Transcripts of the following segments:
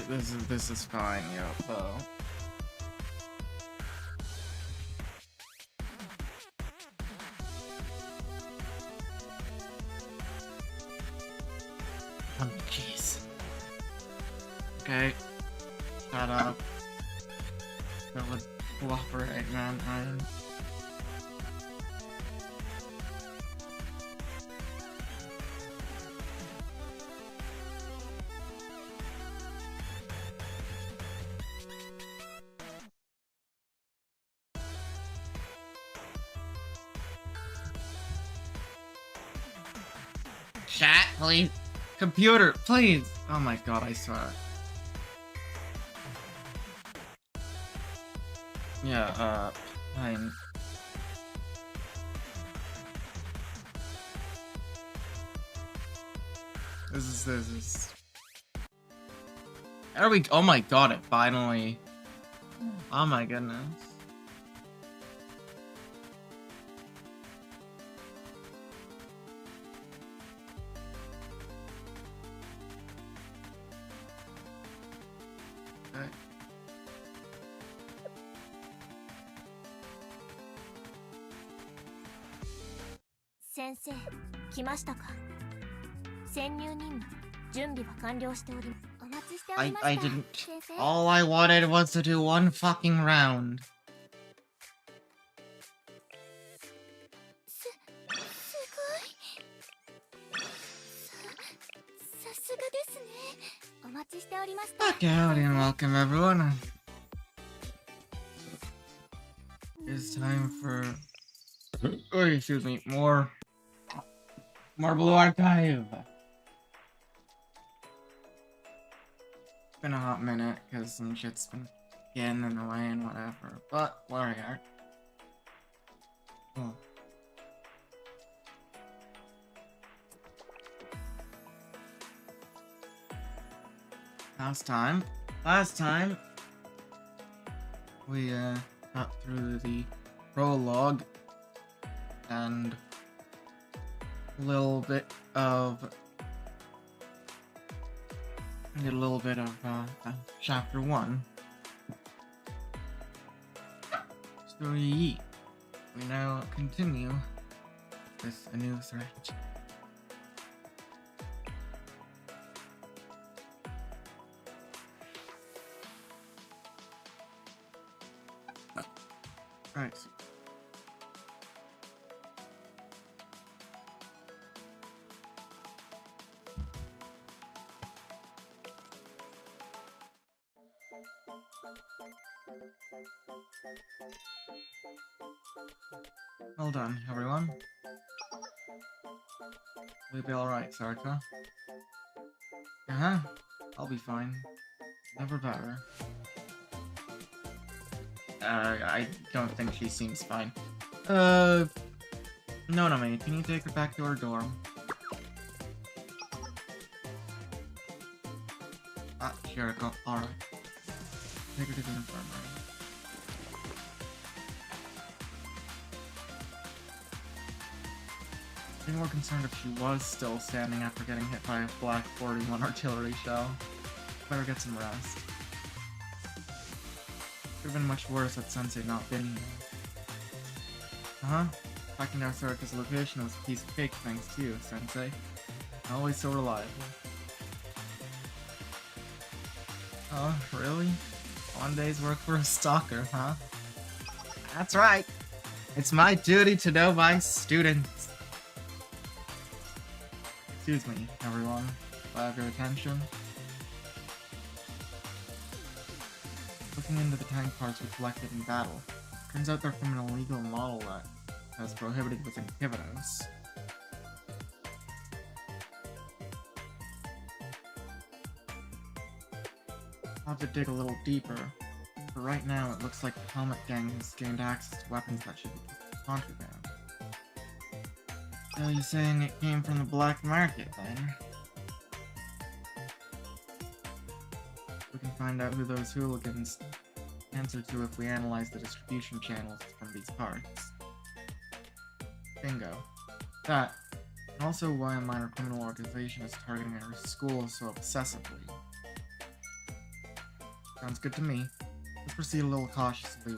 This is fine, yeah, though. Oh, jeez. Okay. Shut up. That would cooperate, man. Chat, please. Computer, please. Oh my god, I swear. Yeah, fine. This is. There we go. Oh my god, it finally. Oh my goodness. Okay. Sensei, 来ましたか。潜入任務、準備は完了しており、お待ちしておりました。I didn't. All I wanted was to do one fucking round. すごい。さすがですね。お待ちしておりました。Okay, howdy and welcome everyone. It's time for. Oh, excuse me, more Blue Archive. It's been a hot minute because some shit's been getting in the way and whatever, but we're here. Oh. Last time we got through the prologue and a little bit of chapter 1. So we now continue with a new threat. Right. Well done, everyone. We'll be alright, Sarka. I'll be fine. Never better. I don't think she seems fine. No, mate. Can you take her back to her dorm? Ah, sure, go. Alright. Take her to the infirmary. I'd be more concerned if she was still standing after getting hit by a Black 41 artillery shell. Better get some rest. Could've been much worse had Sensei not been here. Tracking down Sarika's location was a piece of cake thanks to you, Sensei. Always so reliable. Oh, really? One day's work for a stalker, huh? That's right! It's my duty to know my students! Excuse me, everyone. Do I have your attention? Looking into the tank parts we collected in battle. Turns out they're from an illegal model that was prohibited within Kivados. I'll have to dig a little deeper, but right now it looks like the Helmet Gang has gained access to weapons that should be contraband. So you're saying it came from the black market, then? We can find out who those hooligans answer to if we analyze the distribution channels from these parts. Bingo. That, and also why a minor criminal organization is targeting our school so obsessively. Sounds good to me. Let's proceed a little cautiously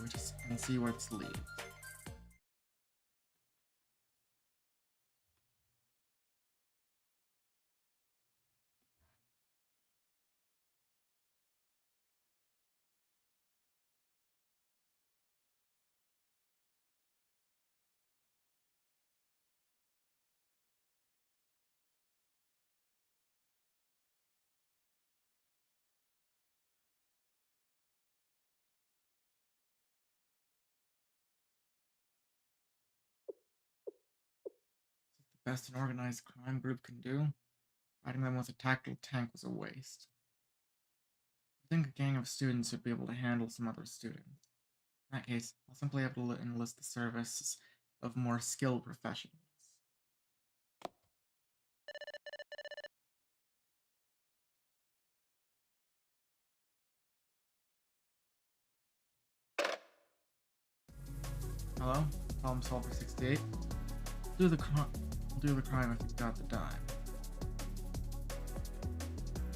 and see where this leads. The best an organized crime group can do? Fighting them with a tactical tank was a waste. I think a gang of students would be able to handle some other students. In that case, I'll simply have to enlist the services of more skilled professionals. Hello? Problem Solver 68? We'll do the crime if you've got the dime.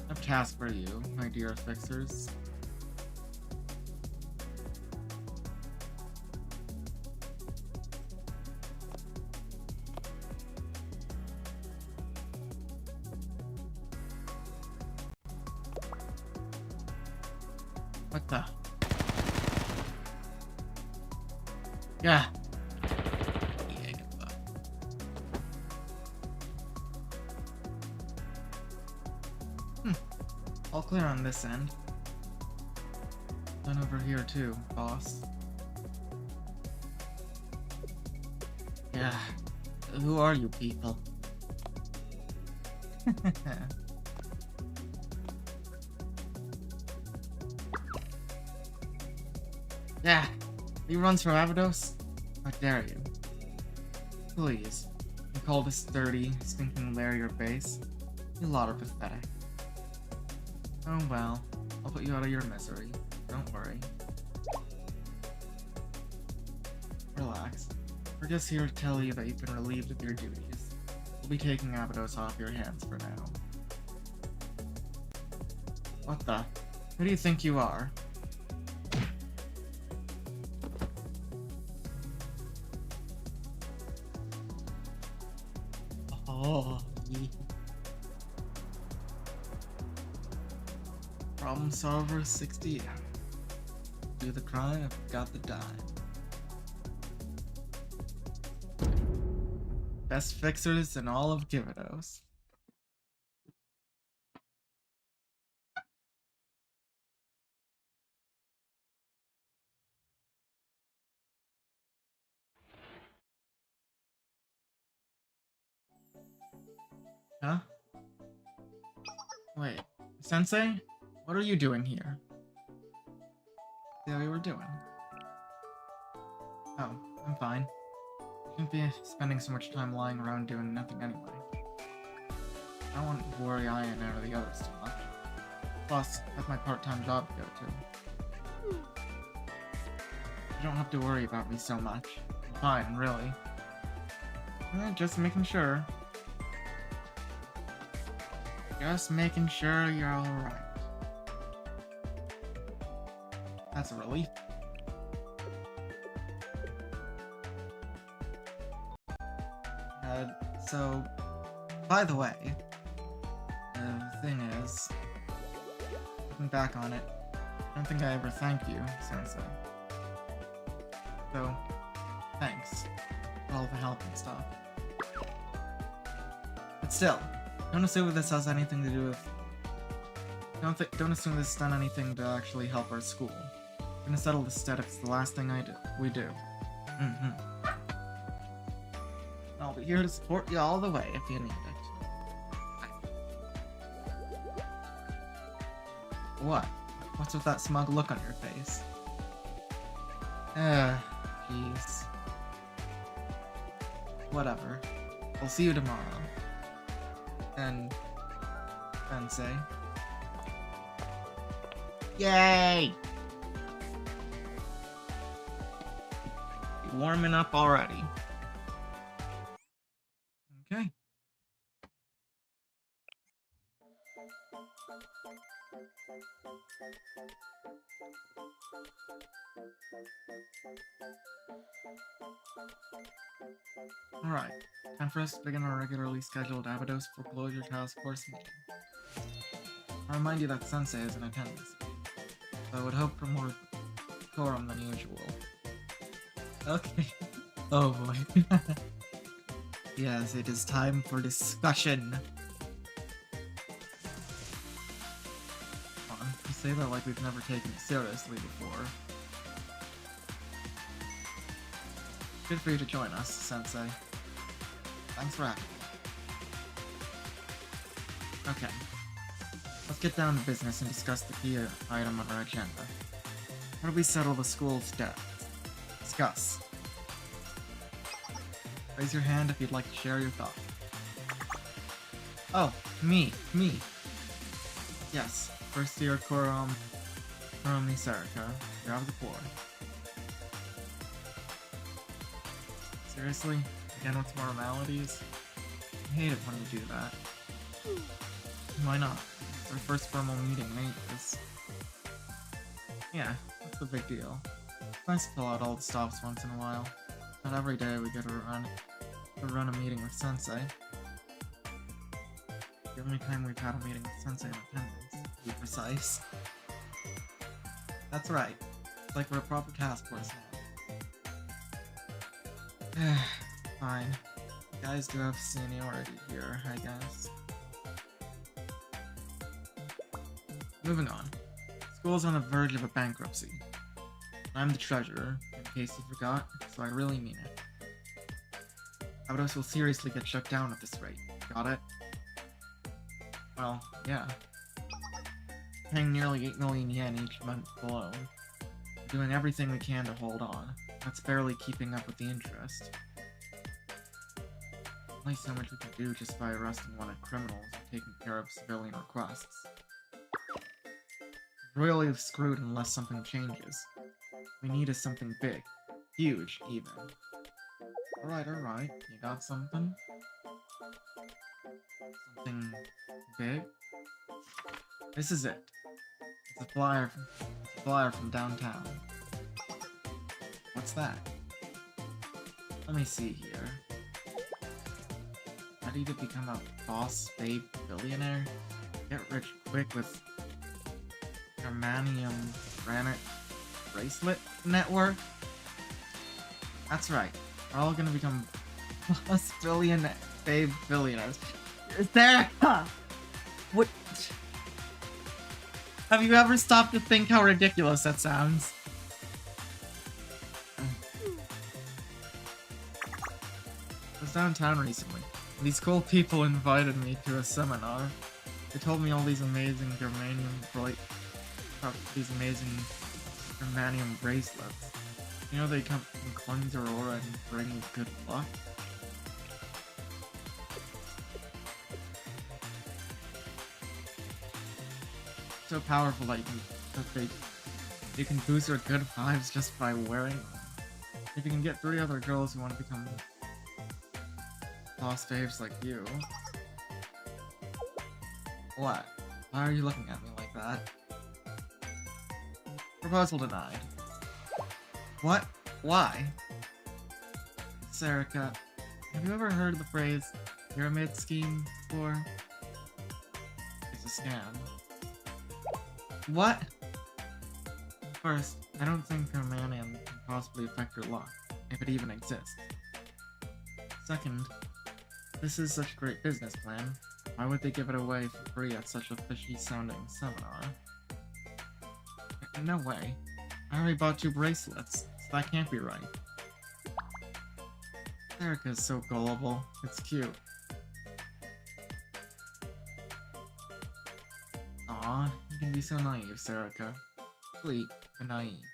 I have a task for you, my dear fixers. What the? Yeah. All clear on this end. Done over here too, boss. Yeah. Who are you people? Yeah. He runs from Avados? How dare you? Please. You call this dirty, stinking lair your base? You lot are pathetic. Oh well, I'll put you out of your misery. Don't worry. Relax. We're just here to tell you that you've been relieved of your duties. We'll be taking Abydos off your hands for now. What the? Who do you think you are? Oh, yeah. Problem Solver 60. Do the crime if you got the dime. Best fixers in all of Gividos. Huh? Wait, Sensei? What are you doing here? Yeah, we were doing. Oh, I'm fine. I shouldn't be spending so much time lying around doing nothing anyway. I don't want to worry Ian or the others too much. Plus, that's my part-time job to go to. You don't have to worry about me so much. I'm fine, really. Just making sure. Just making sure you're alright. That's a relief. So, by the way, the thing is, looking back on it, I don't think I ever thanked you, Sensei. So, thanks for all the help and stuff. But still, don't assume this has anything to do with... Don't assume this has done anything to actually help our school. I'm gonna settle this debt if it's the last thing we do. I'll be here to support you all the way if you need it. What? What's with that smug look on your face? Jeez. Whatever. We'll see you tomorrow. And... Sensei. Yay! You're warming up already. Okay. Alright, time for us to begin our regularly scheduled Abydos Foreclosure Task Force meeting. I'll remind you that Sensei is in attendance, so I would hope for more decorum than usual. Okay. Oh boy. Yes, it is time for discussion. Come on, you say that like we've never taken it seriously before. Good for you to join us, Sensei. Thanks for having me. Okay. Let's get down to business and discuss the key item on our agenda. How do we settle the school's debt? Discuss. Raise your hand if you'd like to share your thoughts. Oh, me. Yes, first year Kuromi Sarika. You're out of the floor. Seriously? Again with formalities? I hate it when you do that. Why not? It's our first formal meeting in ages. Yeah, what's the big deal? It's nice to fill out all the stops once in a while. Not every day we get to run a meeting with Sensei. The only time we've had a meeting with Sensei in attendance, to be precise. That's right. It's like we're a proper task force now. Fine. You guys do have seniority here, I guess. Moving on. School's on the verge of a bankruptcy. I'm the treasurer, in case you forgot, so I really mean it. Abydos will seriously get shut down at this rate. Got it? Well, yeah. Paying nearly 8 million yen each month alone. We're doing everything we can to hold on. That's barely keeping up with the interest. Only so much we can do just by arresting wanted criminals and taking care of civilian requests. We're really screwed unless something changes. We need is something big. Huge, even. Alright. You got something? Something big? This is it. It's a flyer from downtown. What's that? Let me see here. Ready to become a boss babe billionaire? Get rich quick with germanium granite bracelet network? That's right. We're all gonna become boss babe billionaires. There! What? Have you ever stopped to think how ridiculous that sounds? I was downtown recently. These cool people invited me to a seminar. They told me all these amazing germanium bracelets. You know they come from cleanse your aura and bring you good luck? So powerful that you can boost your good vibes just by wearing them. If you can get 3 other girls who want to become boss babes like you. What? Why are you looking at me like that? Proposal denied. What? Why? Sarika, have you ever heard the phrase pyramid scheme before? It's a scam. What? First, I don't think germanium can possibly affect your luck, if it even exists. Second, this is such a great business plan. Why would they give it away for free at such a fishy-sounding seminar? No way. I already bought 2 bracelets, so that can't be right. Erica's so gullible. It's cute. Aw, you can be so naive, Sarika. Sweet, but naive.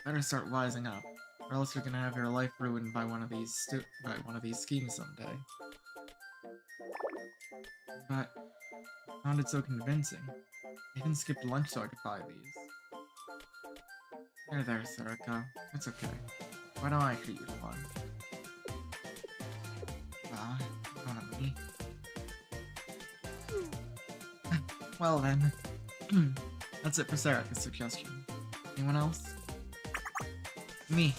Better start wising up, or else you're gonna have your life ruined by one of these schemes someday. But I found it so convincing. I even skipped lunch so I could buy these. There, Sarika. It's okay. Why don't I treat you to one? One of me. Well then, that's it for Sarika's suggestion. Anyone else? Me.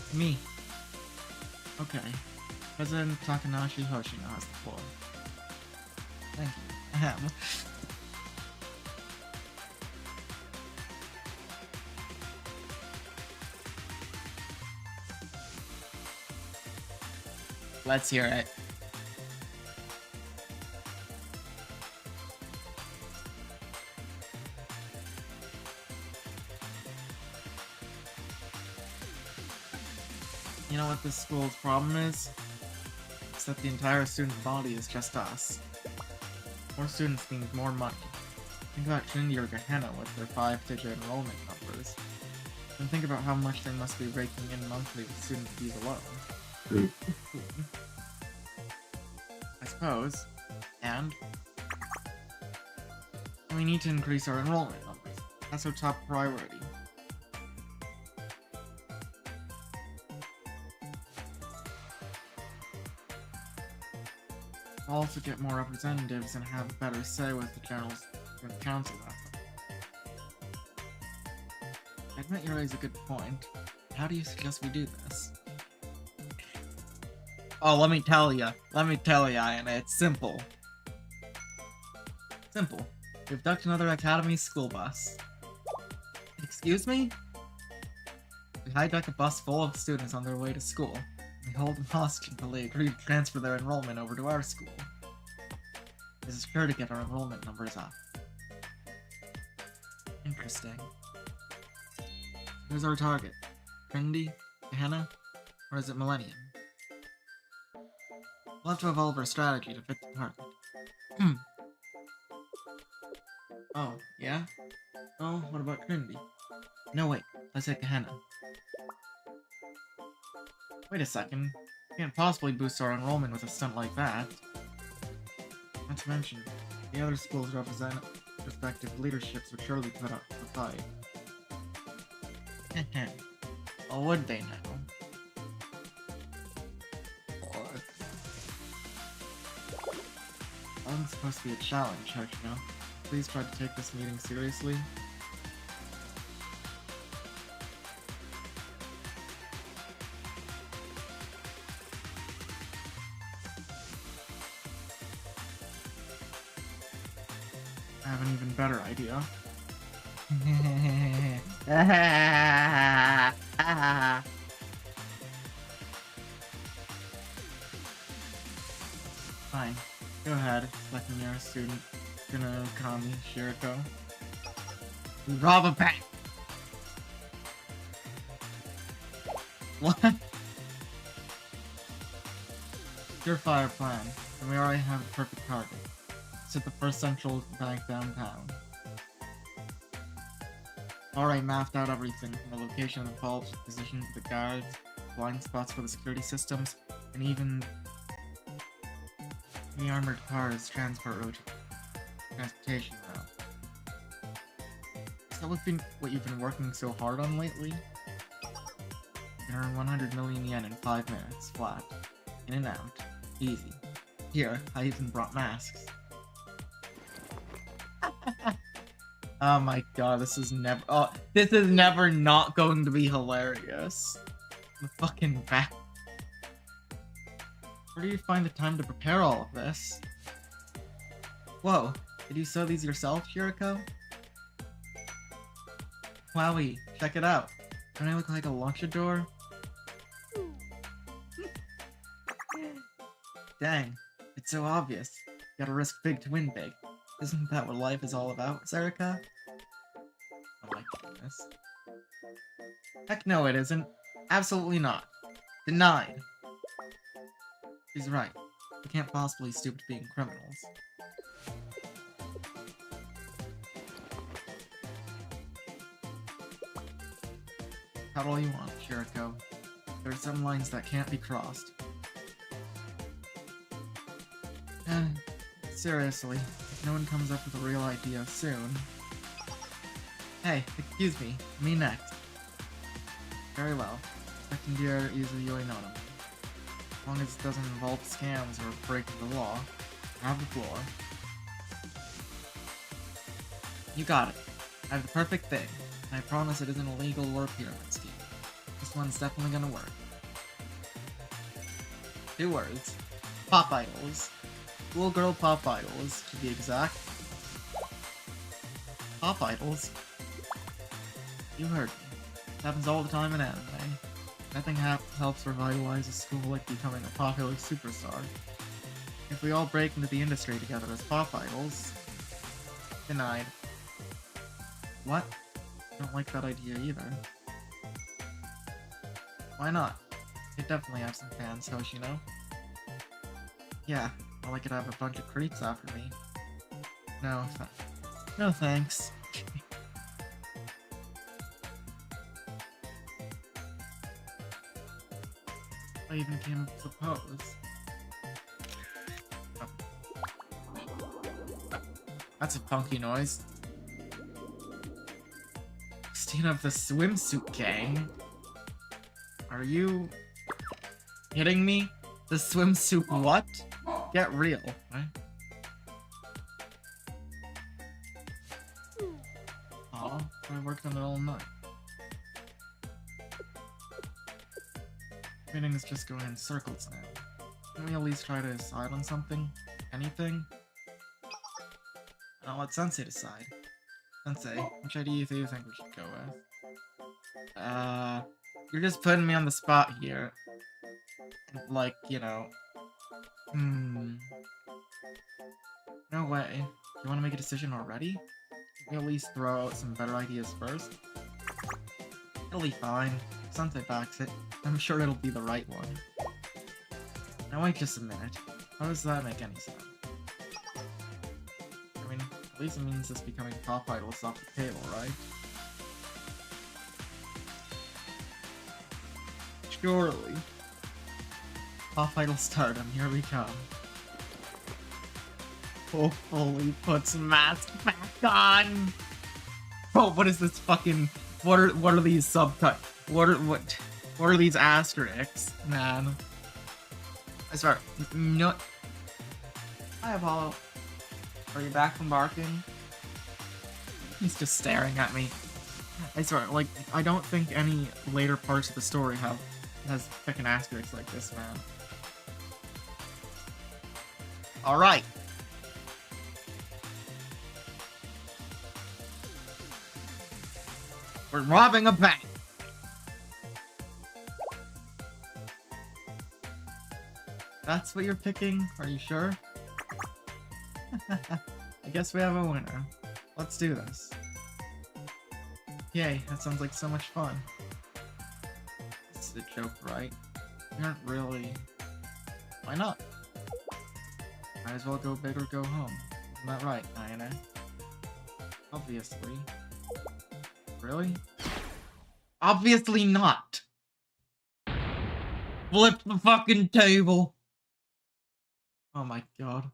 Okay. President Takanashi Hoshino has the floor. Thank you. Ahem. Let's hear it. You know what this school's problem is? It's that the entire student body is just us. More students means more money. Think about Trinity or Gehenna with their 5-digit enrollment numbers. And think about how much they must be raking in monthly with student fees alone. I suppose. And we need to increase our enrollment numbers. That's our top priority. We'll also get more representatives and have a better say with the general council. I admit you raise a good point. How do you suggest we do this? Oh, let me tell ya, Ayana, it's simple. Simple. We abduct another academy school bus. Excuse me? We hijack a bus full of students on their way to school. We hold them hostage until they agree to transfer their enrollment over to our school. This is sure to get our enrollment numbers up. Interesting. Who's our target? Trinity? Gehenna? Or is it Millennium? We'll have to evolve our strategy to fit the target. Oh, yeah? Oh, what about Trinity? No, wait. Let's take Gehenna. Wait a second. We can't possibly boost our enrollment with a stunt like that. Not to mention, the other schools' respective leaderships would surely put up the fight. Well, would they now? Wasn't supposed to be a challenge, Hoshino. Please try to take this meeting seriously. I have an even better idea. Fine. Go ahead, second year student. Kami Shiriko. We rob a bank! What? Surefire plan, and we already have the perfect target. It's at the first central bank downtown. Already mapped out everything, from the location of the vault, position of the guards, blind spots for the security systems, and even the armored cars transportation route. Is that what you've been working so hard on lately? You can earn 100 million yen in 5 minutes, flat. In and out. Easy. Here, I even brought masks. Oh my god, this is never not going to be hilarious. The fucking back. Where do you find the time to prepare all of this? Whoa, did you sew these yourself, Shiriko? Wowie, check it out. Don't I look like a luchador? Dang, it's so obvious. You gotta risk big to win big. Isn't that what life is all about, Sarika? Oh my goodness. Heck no it isn't. Absolutely not. Denied. She's right. We can't possibly stoop to being criminals. Cut all you want, Shiriko. There are some lines that can't be crossed. Seriously, if no one comes up with a real idea soon... Hey, excuse me, me next. Very well. Second year Izuyoi Nono. As long as it doesn't involve scams or breaking the law, have the floor. You got it. I have the perfect thing. And I promise it isn't illegal or a pyramid scheme. This one's definitely gonna work. 2 words. Pop idols. Schoolgirl pop idols, to be exact. Pop idols? You heard me. It happens all the time in anime. Nothing helps revitalize a school like becoming a popular superstar. If we all break into the industry together as pop idols... Denied. What? I don't like that idea either. Why not? They definitely have some fans, Hoshino. Yeah, well, I could have a bunch of creeps after me. No thanks. I even came up with a pose. Oh. That's a funky noise. Christina of the swimsuit gang? Are you kidding me? The swimsuit what? Get real, right? Aw, I worked on it all night. Everything is just going in circles now. Can we at least try to decide on something? Anything? I'll let Sensei decide. Sensei, which idea do you think we should go with? You're just putting me on the spot here. Like, you know... No way. You want to make a decision already? Can we at least throw out some better ideas first? It'll be fine. If Sensei backs it, I'm sure it'll be the right one. Now wait just a minute. How does that make any sense? I mean, at least it means this becoming pop idols off the table, right? Surely. Pop idol stardom, here we come. Hopefully puts mask back on! Oh, what is this fucking... What are these subcut... What are these asterisks, man? I swear, no... Hi, Apollo. Are you back from barking? He's just staring at me. I swear, like, I don't think any later parts of the story has fucking asterisks like this, man. Alright. We're robbing a bank. That's what you're picking? Are you sure? I guess we have a winner. Let's do this. Yay, that sounds like so much fun. This is a joke, right? You aren't really... Why not? Might as well go big or go home. Isn't that right, Ayane? Obviously. Really? Obviously not! Flip the fucking table! Oh my god.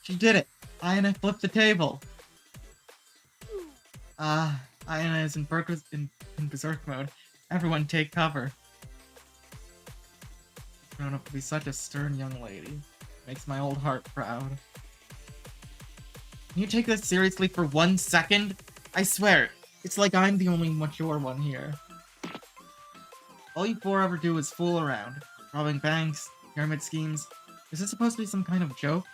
She did it! Ayane flipped the table! Ayane is in berserk mode. Everyone take cover. Grown up to be such a stern young lady. Makes my old heart proud. Can you take this seriously for 1 second? I swear, it's like I'm the only mature one here. All you 4 ever do is fool around. Robbing banks, pyramid schemes. Is this supposed to be some kind of joke?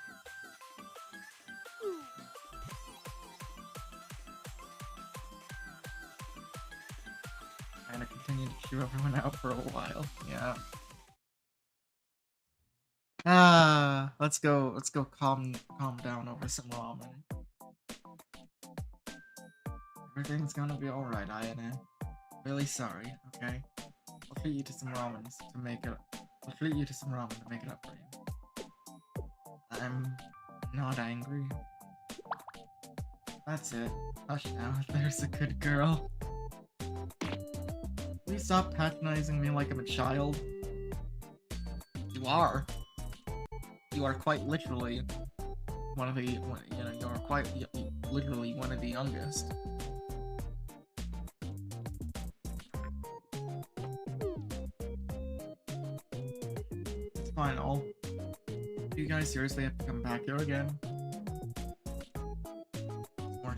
And I continue to chew everyone out for a while. Yeah. Let's go calm down over some ramen. Everything's gonna be alright, Ayane. Really sorry, okay? I'll treat you to some ramen to make it up for you. I'm not angry. That's it. Hush now, there's a good girl. Please stop patronizing me like I'm a child. You are. You are quite literally one of the, you're quite literally one of the youngest. It's fine, do you guys seriously have to come back here again?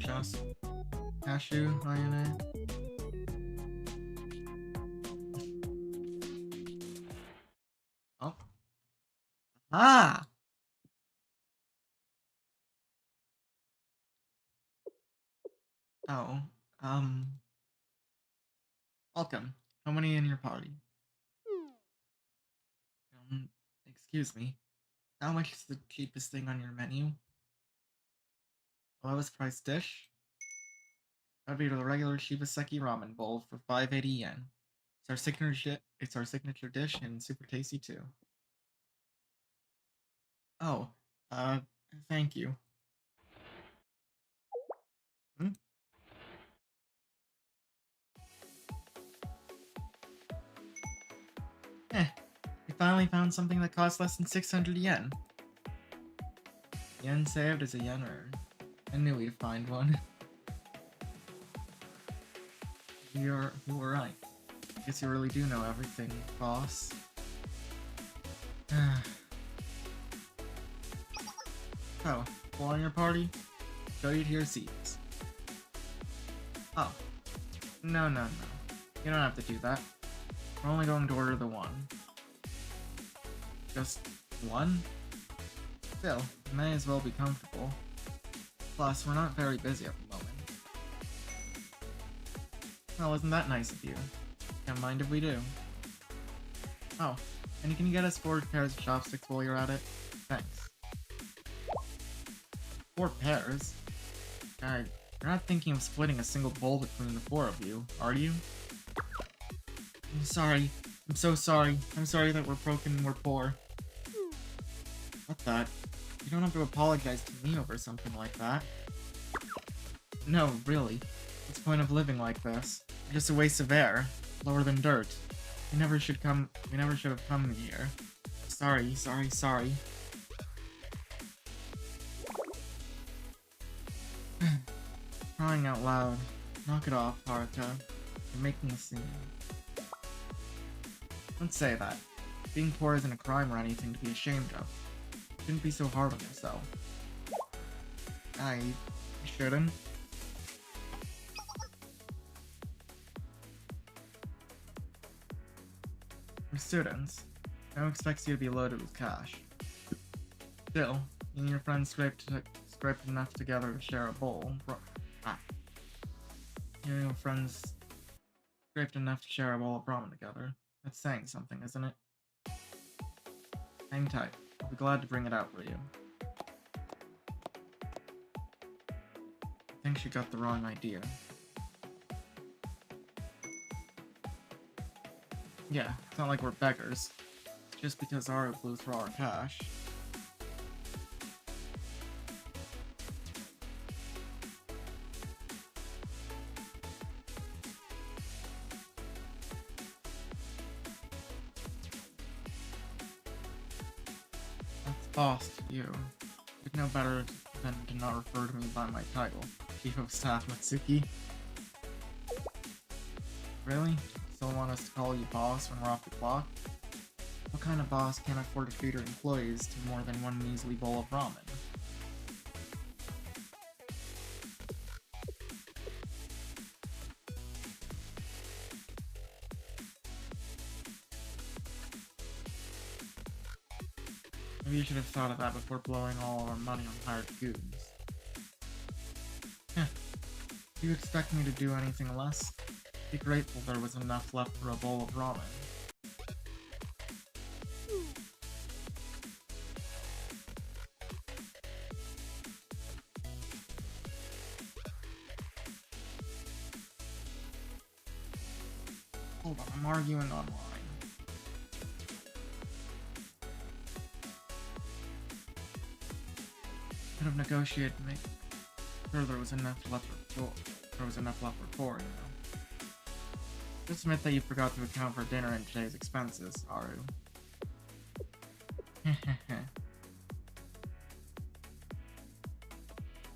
chest. Cashew, INA. Oh. Ah! Oh. Welcome. How many in your party? Um, excuse me. How much is the cheapest thing on your menu? Lowest price dish? That'd be the regular Shibaseki ramen bowl for 580 yen. It's our signature dish and super tasty too. Oh, uh, thank you. Hmm? Eh, we finally found something that costs less than 600 yen. Yen saved is a yen earned. I knew we'd find one. You were right. Guess you really do know everything, boss. So, full on your party? Show you to your seats. Oh. No, no, no. You don't have to do that. We're only going to order the one. Just one? Still, it may as well be comfortable. Plus, we're not very busy at the moment. Well, isn't that nice of you? Can't mind if we do. Oh, and can you get us 4 pairs of chopsticks while you're at it? Thanks. 4 pairs? Alright, you're not thinking of splitting a single bowl between the 4 of you, are you? I'm sorry. I'm so sorry. I'm sorry that we're broken and we're poor. What that? You don't have to apologize to me over something like that. No, really. What's the point of living like this? You're just a waste of air. Lower than dirt. We never should have come here. Sorry. Crying out loud. Knock it off, Haruka. You're making a scene. Don't say that. Being poor isn't a crime or anything to be ashamed of. You shouldn't be so hard on yourself. You shouldn't. We're students. No one expects you to be loaded with cash. Still, you and your friends scraped enough together to share a bowl. You and your friends scraped enough to share a bowl of ramen together. That's saying something, isn't it? Hang tight. I'll be glad to bring it out for you. I think she got the wrong idea. Yeah, it's not like we're beggars. Just because Aru blew through our cash. That's boss to you. You'd know better than to not refer to me by my title, Chief of Staff Matsuki. Really? Still want us to call you boss when we're off the clock? What kind of boss can't afford to treat her employees to more than one measly bowl of ramen? Maybe you should have thought of that before blowing all our money on hired goons. Heh. Do you expect me to do anything less? Be grateful there was enough left for a bowl of ramen. Hold on, I'm arguing online. Could have negotiated to make sure there was enough left for 4, you know. Just admit that you forgot to account for dinner and today's expenses, Aru.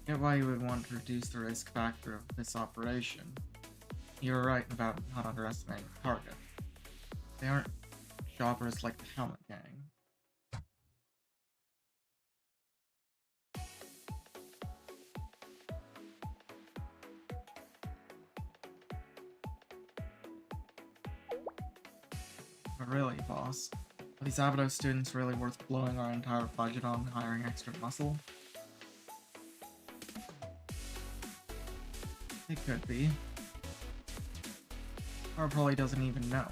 Get why you would want to reduce the risk factor of this operation. You were right about not underestimating the target. They aren't shoppers like the Helmet Gang. But really, boss, are these Avido students really worth blowing our entire budget on hiring extra muscle? It could be. Or probably doesn't even know.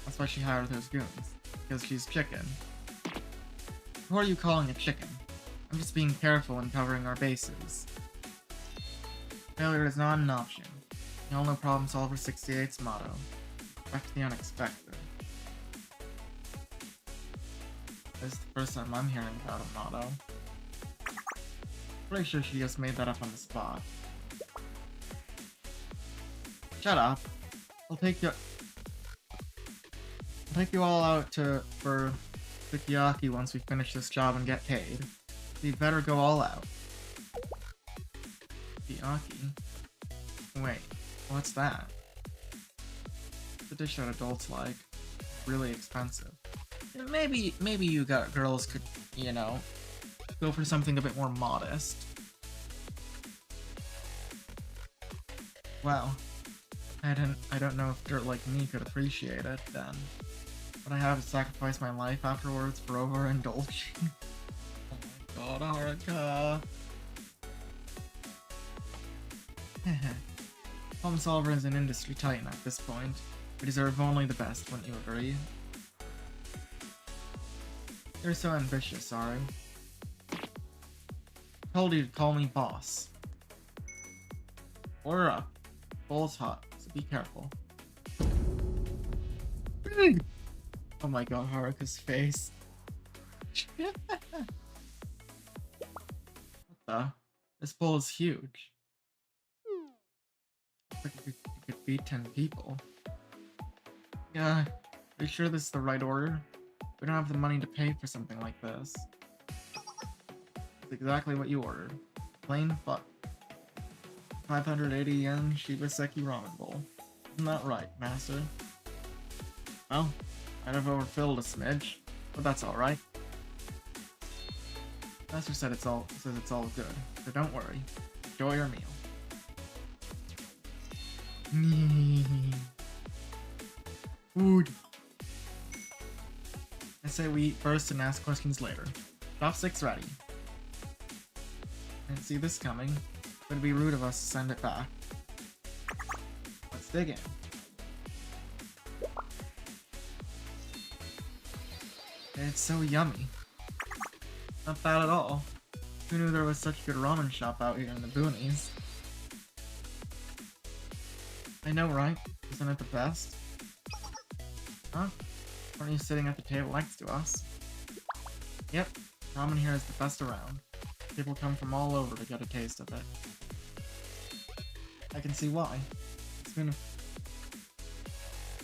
That's why she hired those goons. Because she's chicken. Who are you calling a chicken? I'm just being careful and covering our bases. Failure is not an option. You all know Problem Solver 68's motto. Expect the unexpected. This is the first time I'm hearing about a motto. Pretty sure she just made that up on the spot. Shut up. I'll take you all out for sukiyaki once we finish this job and get paid. So you better go all out. Sukiyaki? Wait, what's that? It's a dish that adults like. Really expensive. Maybe you girls could, you know, go for something a bit more modest. Well, I don't know if dirt like me could appreciate it then. But I have to sacrifice my life afterwards for overindulging. Oh my god, Haruka. Problem Solver is an industry titan at this point. We deserve only the best, wouldn't you agree? You're so ambitious, sorry. I told you to call me boss. Order up. Bowl's hot, so be careful. Oh my god, Haruka's face. What the? This bowl is huge. Looks like it could feed 10 people. Yeah, are you sure this is the right order? We don't have the money to pay for something like this. It's exactly what you ordered. Plain fuck. 580 yen Shibaseki ramen bowl. Isn't that right, master? Well, I'd have overfilled a smidge, but that's alright. Master says it's all good, so don't worry. Enjoy your meal. Food. I say we eat first and ask questions later. Chopsticks ready. Didn't see this coming. It'd be rude of us to send it back. Let's dig in. It's so yummy. Not bad at all. Who knew there was such a good ramen shop out here in the boonies? I know, right? Isn't it the best? Huh? Aren't you sitting at the table next to us? Yep, ramen here is the best around. People come from all over to get a taste of it. I can see why.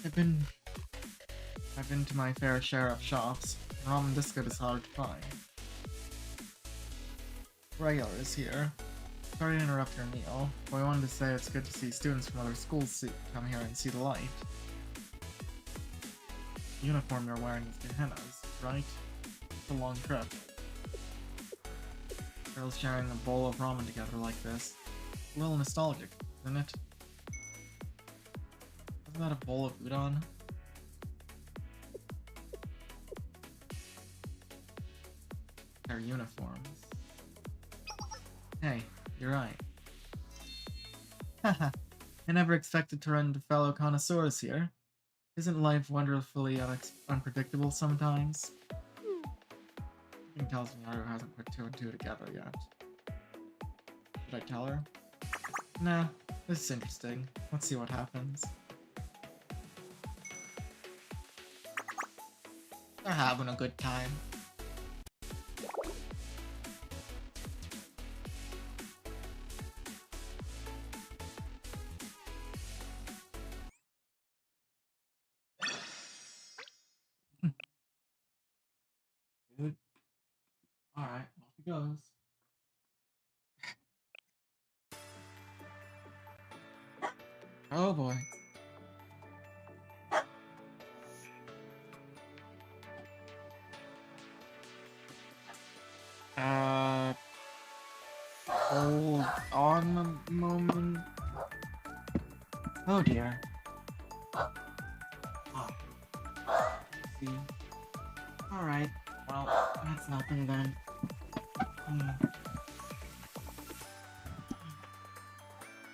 I've been to my fair share of shops. Ramen this good is hard to find. Regulars here. Sorry to interrupt your meal, but I wanted to say it's good to see students from other schools come here and see the light. The uniform you're wearing is Gehenna's, right? It's a long trip. Girls sharing a bowl of ramen together like this. A little nostalgic, isn't it? Isn't that a bowl of udon? Their uniforms. Hey, you're right. Haha, I never expected to run into fellow connoisseurs here. Isn't life wonderfully unpredictable sometimes? Something tells me Haru hasn't put 2 and 2 together yet. Should I tell her? Nah, this is interesting. Let's see what happens. They're having a good time. Good. Alright, off he goes. Oh boy. Hold on a moment. Oh dear. see. Alright, well, that's nothing then.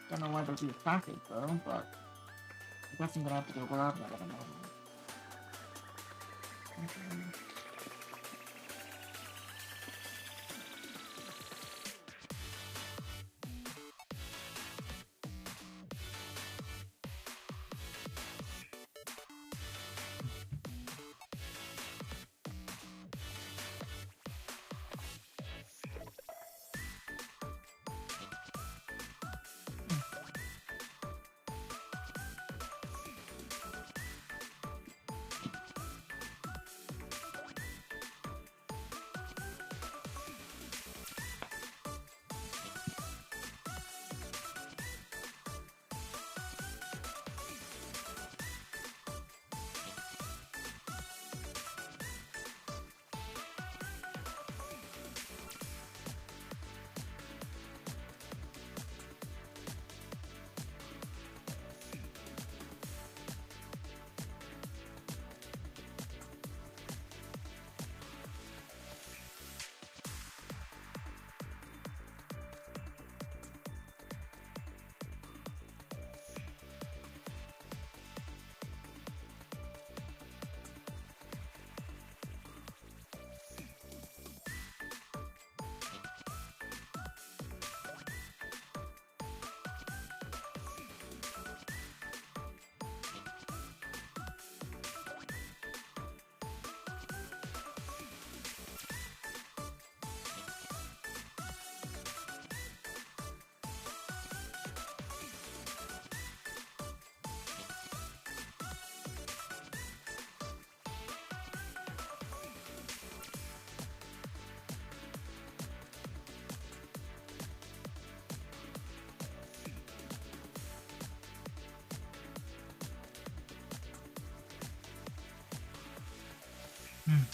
Don't know why there'd be a package though, but I guess I'm gonna have to go grab that in a moment.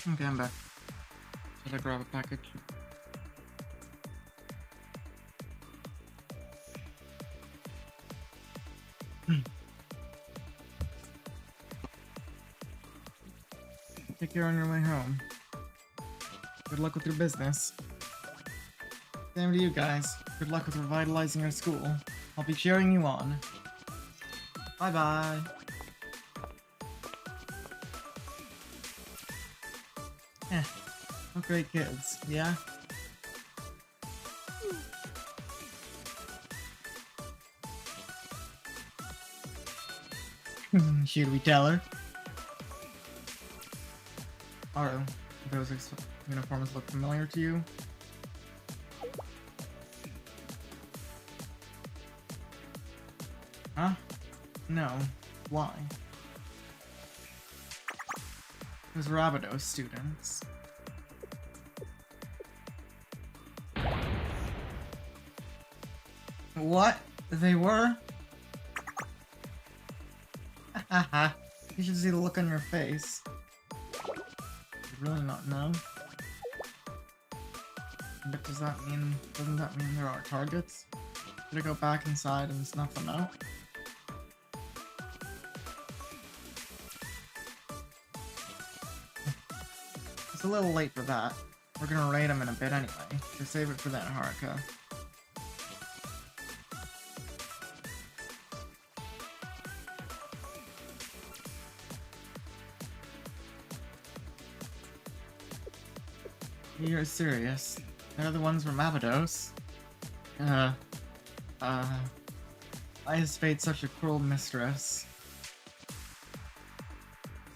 Okay, I'm back. Should I grab a package? Take care on your way home. Good luck with your business. Same to you guys. Good luck with revitalizing your school. I'll be cheering you on. Bye-bye. What great kids, yeah? Should we tell her? Aru, those uniforms look familiar to you? Huh? No. Why? Those Rabidos students. What? They were? Haha. You should see the look on your face. You really not know? But doesn't that mean there are targets? Should I go back inside and snuff them out? It's a little late for that. We're gonna raid them in a bit anyway, so save it for then, Haruka. You're serious? They're the ones from Abydos? Why is fate such a cruel mistress?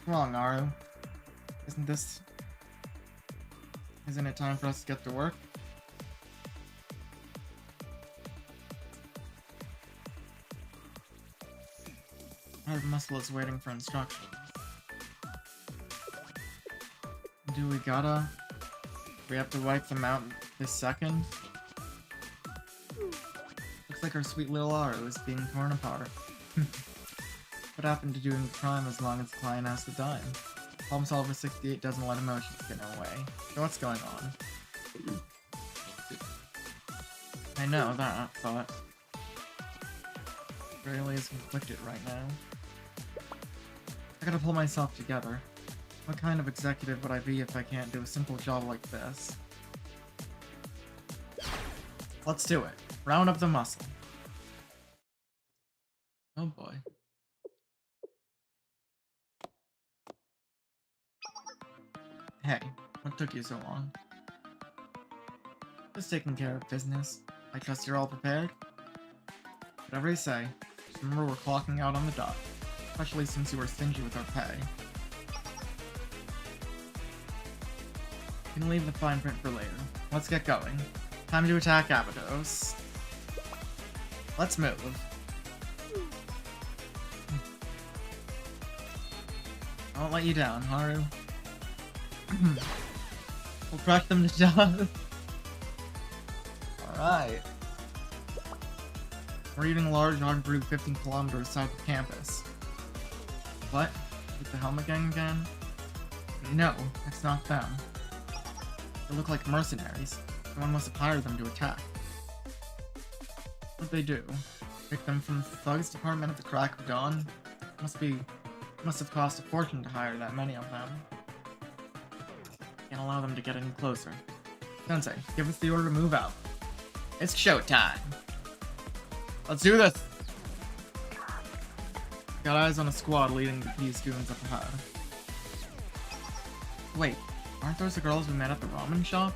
What's wrong, Aru? Isn't it time for us to get to work? Our muscle is waiting for instructions. Do we have to wipe them out this second? Looks like our sweet little Aru is being torn apart. What happened to doing the crime as long as the client has the dime? Problem Solver 68 doesn't let emotions get in her way. So what's going on? I know that, but really is conflicted right now. I gotta pull myself together. What kind of executive would I be if I can't do a simple job like this? Let's do it. Round up the muscle. Oh boy. Hey, what took you so long? Just taking care of business. I trust you're all prepared? Whatever you say, just remember we're clocking out on the dot. Especially since you were stingy with our pay. You can leave the fine print for later. Let's get going. Time to attack Abydos. Let's move. I won't let you down, Haru. We'll crush them to death. Alright. We're eating a large hog brew 15 kilometers south of campus. What? With the Helmet Gang again? No, it's not them. They look like mercenaries. Someone must have hired them to attack. What'd they do? Pick them from the thugs department at the crack of dawn? Must have cost a fortune to hire that many of them. Can't allow them to get any closer. Sensei, give us the order to move out. It's showtime. Let's do this! Got eyes on a squad leading the peace goons up ahead. Wait, aren't those the girls we met at the ramen shop?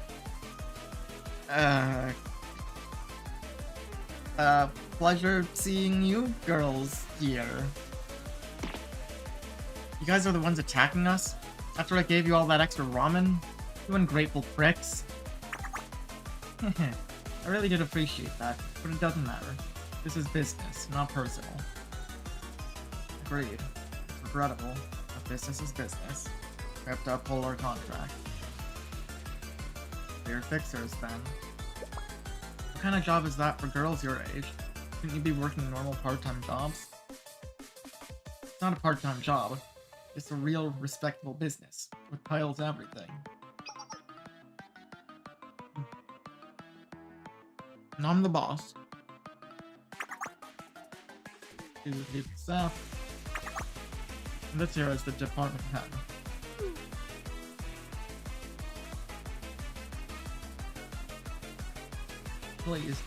Pleasure seeing you girls here. You guys are the ones attacking us? After I gave you all that extra ramen? You ungrateful pricks. I really did appreciate that, but it doesn't matter. This is business, not personal. Agreed. It's regrettable, but business is business. We have to uphold our contract. They're fixers, then. What kind of job is that for girls your age? Shouldn't you be working normal part-time jobs? It's not a part-time job. It's a real, respectable business, with titles and everything. And I'm the boss. Do the stuff. And this here is the department head. Please,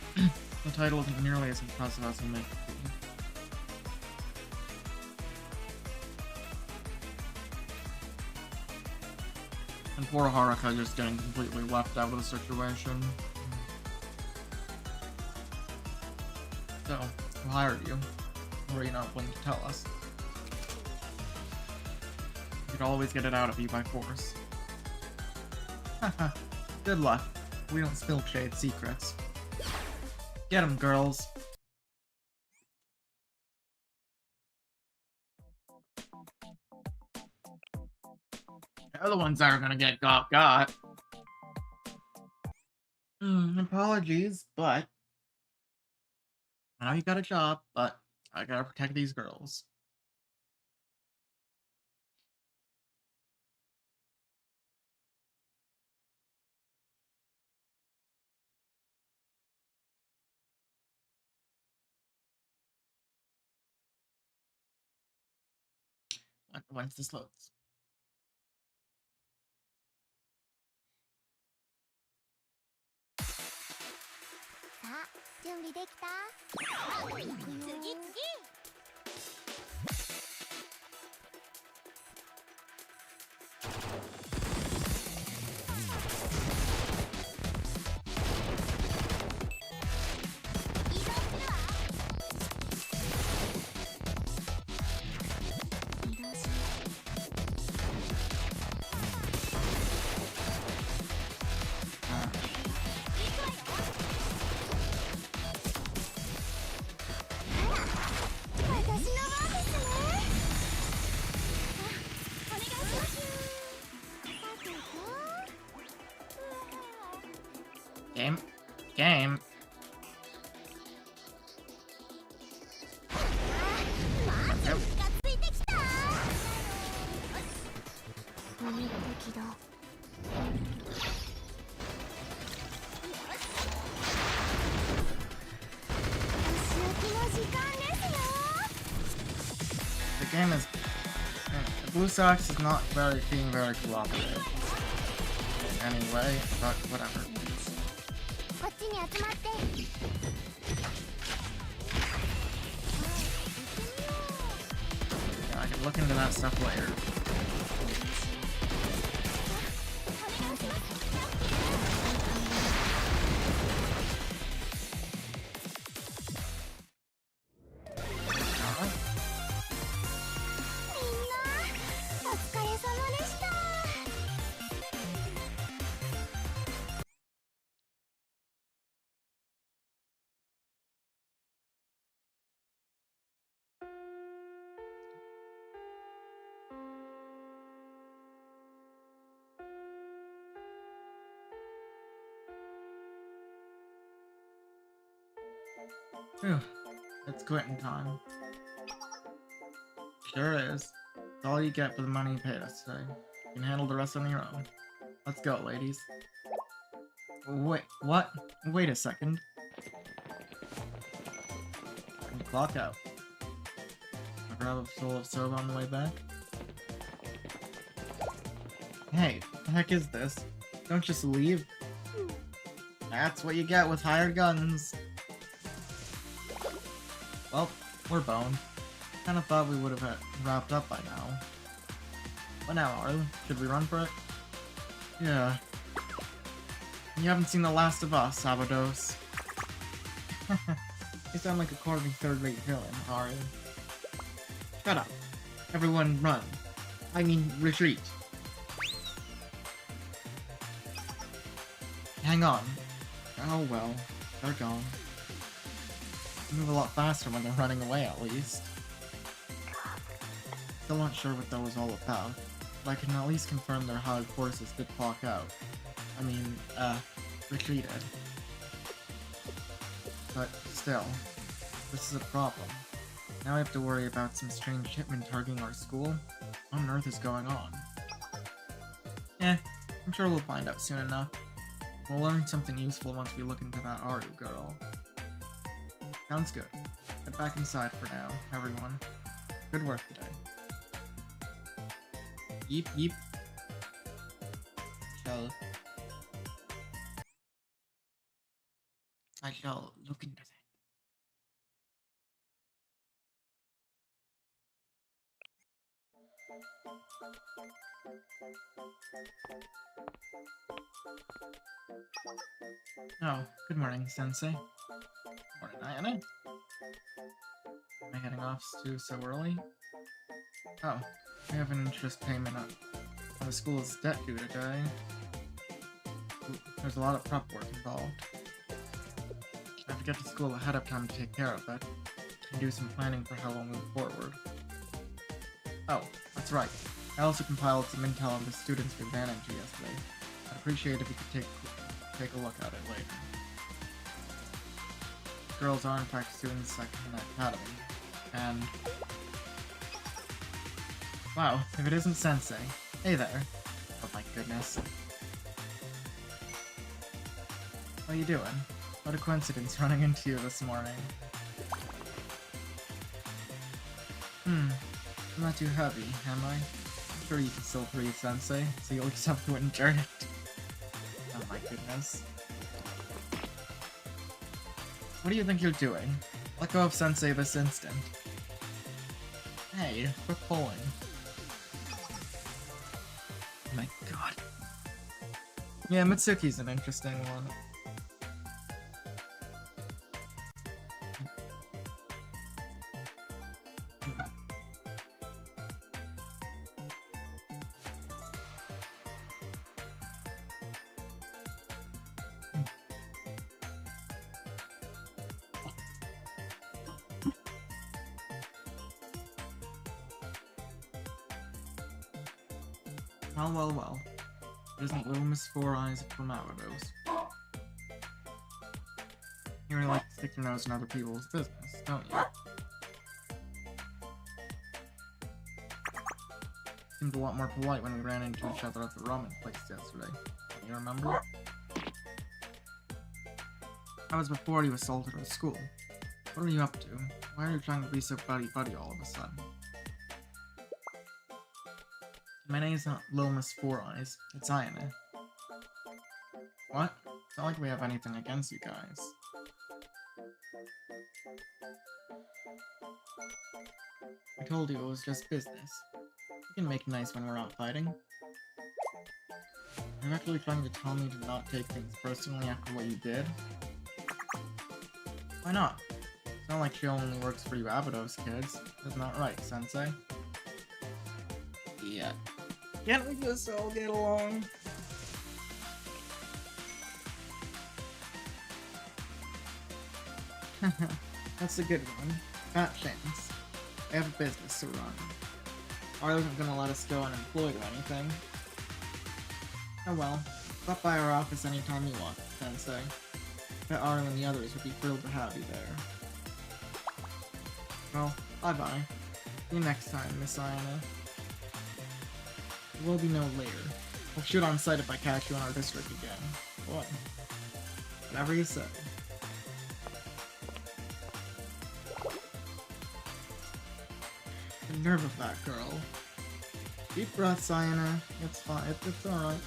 the title isn't nearly as impressive as you make it be. And poor Haruka just getting completely left out of the situation. So, who hired you? Or are you not willing to tell us? You could always get it out of you by force. Haha, good luck. We don't spill trade secrets. Get 'em, girls. They're the ones that are gonna get got. Apologies, but I know you got a job, but I gotta protect these girls. Once this loads. Game. Yep. The game is... Blue Sox is not being very cooperative. Anyway, but whatever. こっちに集まって。 Yeah, I can look into that stuff later. Phew, it's quitting time. Sure is. It's all you get for the money you paid us today. You can handle the rest on your own. Let's go, ladies. Wait, what? Wait a second. And clock out. I grab a soul of soap on the way back. Hey, what the heck is this? Don't just leave. That's what you get with hired guns. Well, we're boned. Kinda thought we would have wrapped up by now. What now, Aru? Should we run for it? Yeah. You haven't seen The Last of Us, Sabados. You sound like a corny third-rate villain, Aru. Shut up. Everyone run. I mean, retreat. Hang on. Oh well, they're gone. They move a lot faster when they're running away, at least. Still not sure what that was all about, but I can at least confirm their hired forces did clock out. I mean, retreated. But still, this is a problem. Now I have to worry about some strange hitman targeting our school. What on earth is going on? I'm sure we'll find out soon enough. We'll learn something useful once we look into that Aru girl. Sounds good. Get back inside for now, everyone. Good work today. Yeep yeep. I shall look into that. Oh, good morning, Sensei. Morning, Ayane. Am I heading off too so early? Oh, I have an interest payment on the school's debt due today. There's a lot of prep work involved. I have to get to school ahead of time to take care of it, and do some planning for how we'll move forward. Oh, that's right. I also compiled some intel on the students we ran into yesterday. I'd appreciate if you could take a look at it later. Girls are in fact students at the academy, and... Wow, if it isn't Sensei. Hey there. Oh my goodness. What are you doing? What a coincidence running into you this morning. I'm not too heavy, am I? I'm sure you can still breathe, Sensei, so you'll just have to endure it. Oh my goodness. What do you think you're doing? Let go of Sensei this instant. Hey, quit pulling. Oh my god. Yeah, Mitsuki's an interesting one. Well. It isn't little Miss Four Eyes from Amados. You really like to stick your nose in other people's business, don't you? Seemed a lot more polite when we ran into each other at the ramen place yesterday. You remember? That was before you assaulted our school. What are you up to? Why are you trying to be so buddy-buddy all of a sudden? My name's not Lomas Four Eyes, it's Ayane. What? It's not like we have anything against you guys. I told you it was just business. We can make nice when we're out fighting. Are you actually trying to tell me to not take things personally after what you did? Why not? It's not like she only works for you Abydos kids. Isn't that right, Sensei? Yeah. Can't we just all get along? That's a good one. Fat chance. I have a business to run. Arlo isn't gonna let us go unemployed or anything. Oh well. Stop by our office anytime you want, Sensei. Bet Arlo and the others would be thrilled to have you there. Well, bye-bye. See you next time, Miss Ayane. There will be no later. We'll shoot on sight if I catch you in our district again. What? Whatever you say. The nerve of that girl. Deep breaths, Ayane. It's fine. It's alright.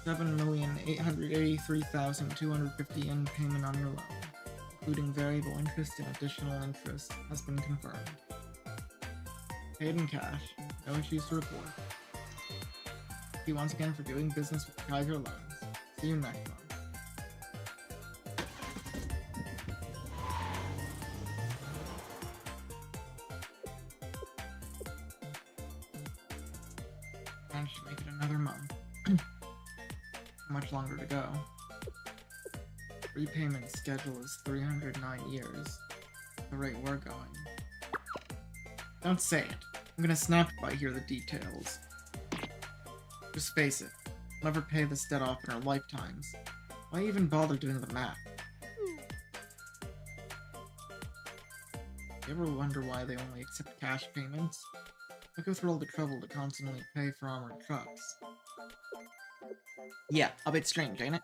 $7,883,250 in payment on your loan, including variable interest and additional interest, has been confirmed. Paid in cash. No issues to report. Thank you once again for doing business with Kaiser Loans. See you next month. Managed to make it another month. Much longer to go. Repayment schedule is 309 years. At the rate we're going. Don't say it. I'm gonna snap if I hear the details. Just face it. We'll never pay this debt off in our lifetimes. Why even bother doing the math? You ever wonder why they only accept cash payments? Why go through all the trouble to constantly pay for armored trucks? Yeah, a bit strange, ain't it?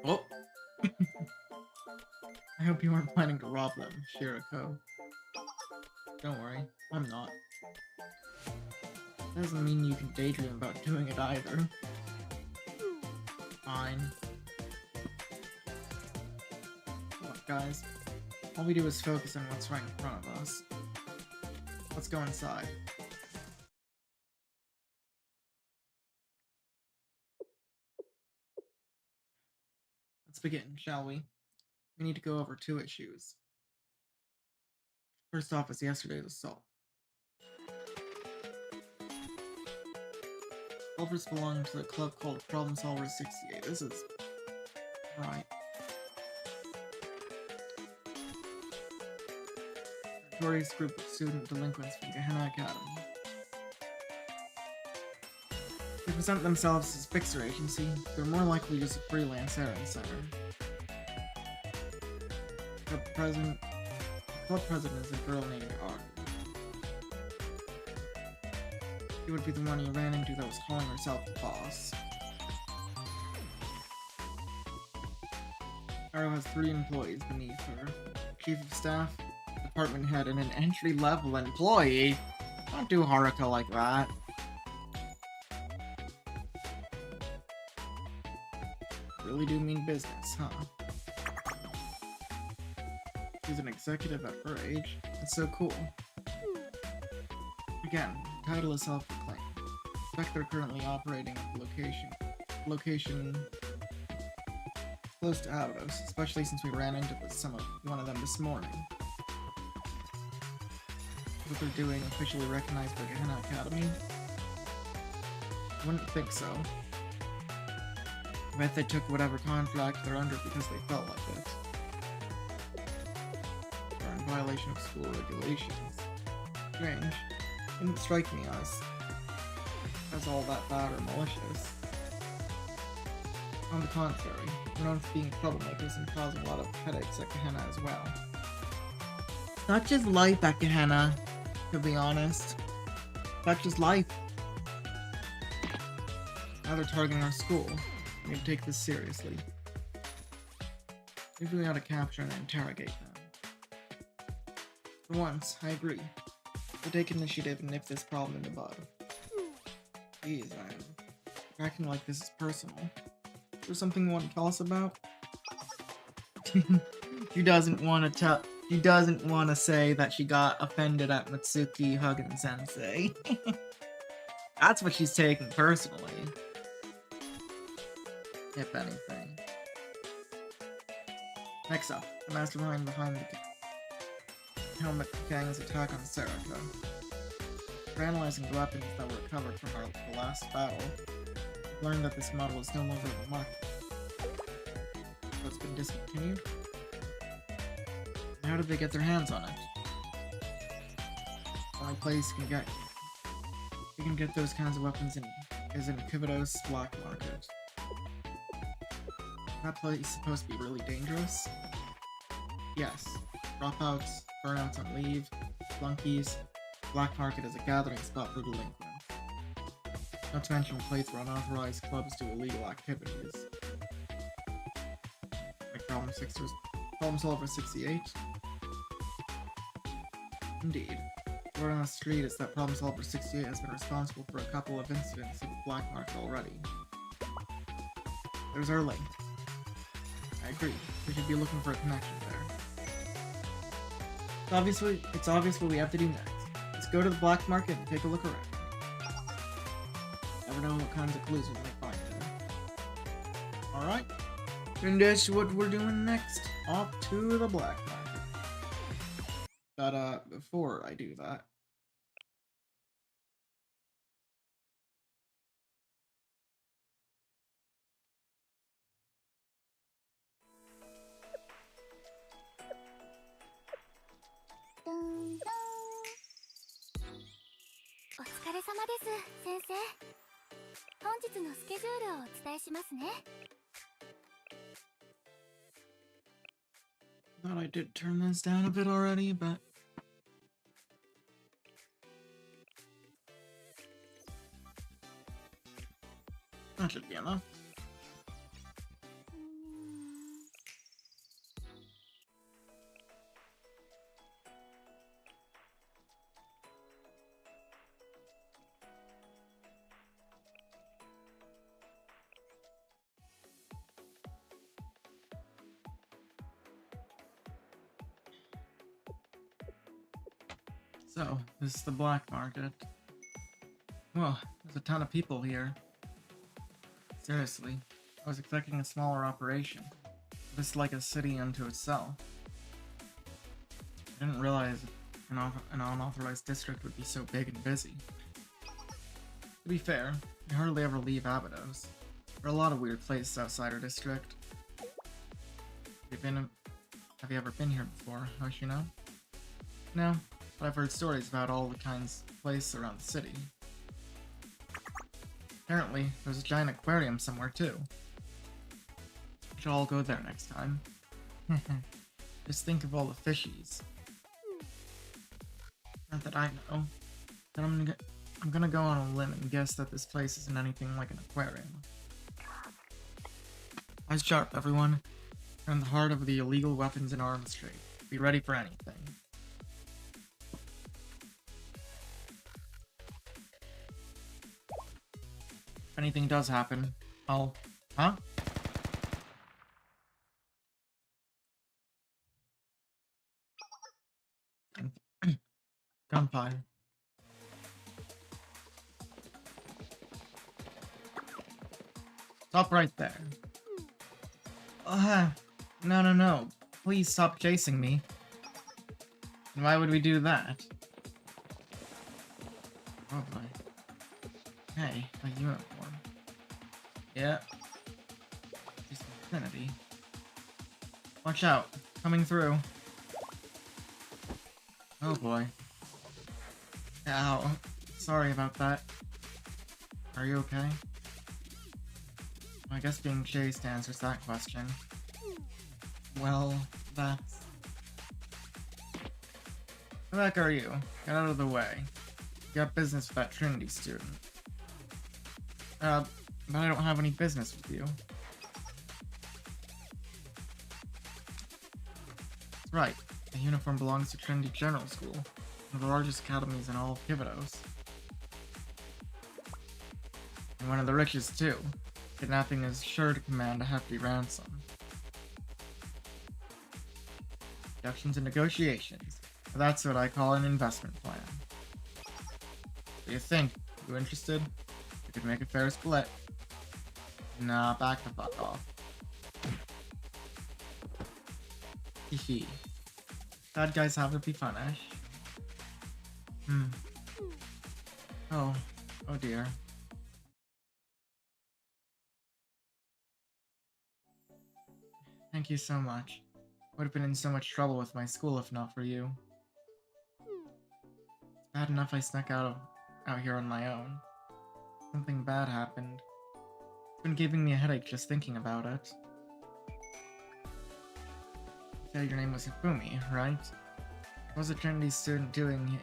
Oh! I hope you weren't planning to rob them, Shirako. Don't worry, I'm not. Doesn't mean you can daydream about doing it either. Fine. Look, guys. All we do is focus on what's right in front of us. Let's go inside. Let's begin, shall we? We need to go over 2 issues. First off is yesterday's assault. Solvers belong to the club called Problem Solvers 68. This is... right. A notorious group of student delinquents from Gehenna Academy. They present themselves as a fixer agency. They're more likely just a freelance errand center. The club president is a girl named Ari. She would be the one you ran into that was calling herself the boss. Ari has 3 employees beneath her. Chief of staff, department head, and an entry-level employee. Don't do Haruka like that. Really do mean business, huh? She's an executive at her age. That's so cool. Again, the title is self-proclaimed. I suspect they're currently operating at the location close to Abydos, especially since we ran into one of them this morning. What they're doing officially recognized by Gehenna Academy? Wouldn't think so. I bet they took whatever contract they're under because they felt like it. They're in violation of school regulations. Strange. Didn't strike me as all that bad or malicious. On the contrary, we're known for being troublemakers and causing a lot of headaches at Gehenna as well. Not just life at Gehenna, to be honest. Not just life. Now they're targeting our school. We need to take this seriously. Usually ought to capture and interrogate them. For once, I agree. We'll take initiative and nip this problem in the bud. Jeez, man. You're acting like this is personal. Is there something you want to tell us about? She doesn't want to say that she got offended at Mitsuki hugging Sensei. That's what she's taking personally. If anything. Next up, the mastermind behind the Helmet Gang's attack on Serica. After analyzing the weapons that were recovered from the last battle, we learned that this model is no longer in the market. So it's been discontinued? How did they get their hands on it? The only place you can get those kinds of weapons is in Kibito's black market. That place is supposed to be really dangerous? Yes. Dropouts, burnouts on leave, flunkies. Black market is a gathering spot for delinquents. Not to mention a place where unauthorized clubs do illegal activities. Like Problem Solver 68? Indeed. The word on the street is that Problem Solver 68 has been responsible for a couple of incidents in the black market already. There's our link. I agree. We should be looking for a connection there. It's obvious what we have to do next. Let's go to the black market and take a look around. Never know what kinds of clues we might find there. Alright. And that's what we're doing next. Off to the black market. But before I do that, thought I did turn this down a bit already, but that should be enough. So, this is the black market. Whoa, there's a ton of people here. Seriously, I was expecting a smaller operation. This is like a city unto itself. I didn't realize an unauthorized district would be so big and busy. To be fair, I hardly ever leave Abydos. There are a lot of weird places outside our district. Have you ever been here before, Hoshino? No, but I've heard stories about all the kinds of places around the city. Apparently, there's a giant aquarium somewhere too. We should all go there next time. Just think of all the fishies. Not that I know, but I'm gonna go on a limb and guess that this place isn't anything like an aquarium. Eyes sharp, everyone. We're in the heart of the illegal weapons and arms trade. Be ready for anything. If anything does happen, I'll... Huh? Gunpowder. Stop right there. No. Please stop chasing me. And why would we do that? Oh boy. Hey, a uniform. Yeah. Just infinity. Watch out. Coming through. Oh boy. Ow. Sorry about that. Are you okay? I guess being chased answers that question. Well, that's... Who the heck are you? Get out of the way. You got business with that Trinity student. But I don't have any business with you. Right. The uniform belongs to Trinity General School, one of the largest academies in all of Kivados. And one of the richest, too. Kidnapping is sure to command a hefty ransom. Reductions and negotiations. That's what I call an investment plan. What do you think? You interested? We could make a fair split. Nah, back the fuck off. Hehe. Bad guys have to be punished. Oh dear. Thank you so much. Would have been in so much trouble with my school if not for you. It's bad enough I snuck out here on my own. Something bad happened. It's been giving me a headache just thinking about it. You said your name was Hifumi, right? What was a Trinity student doing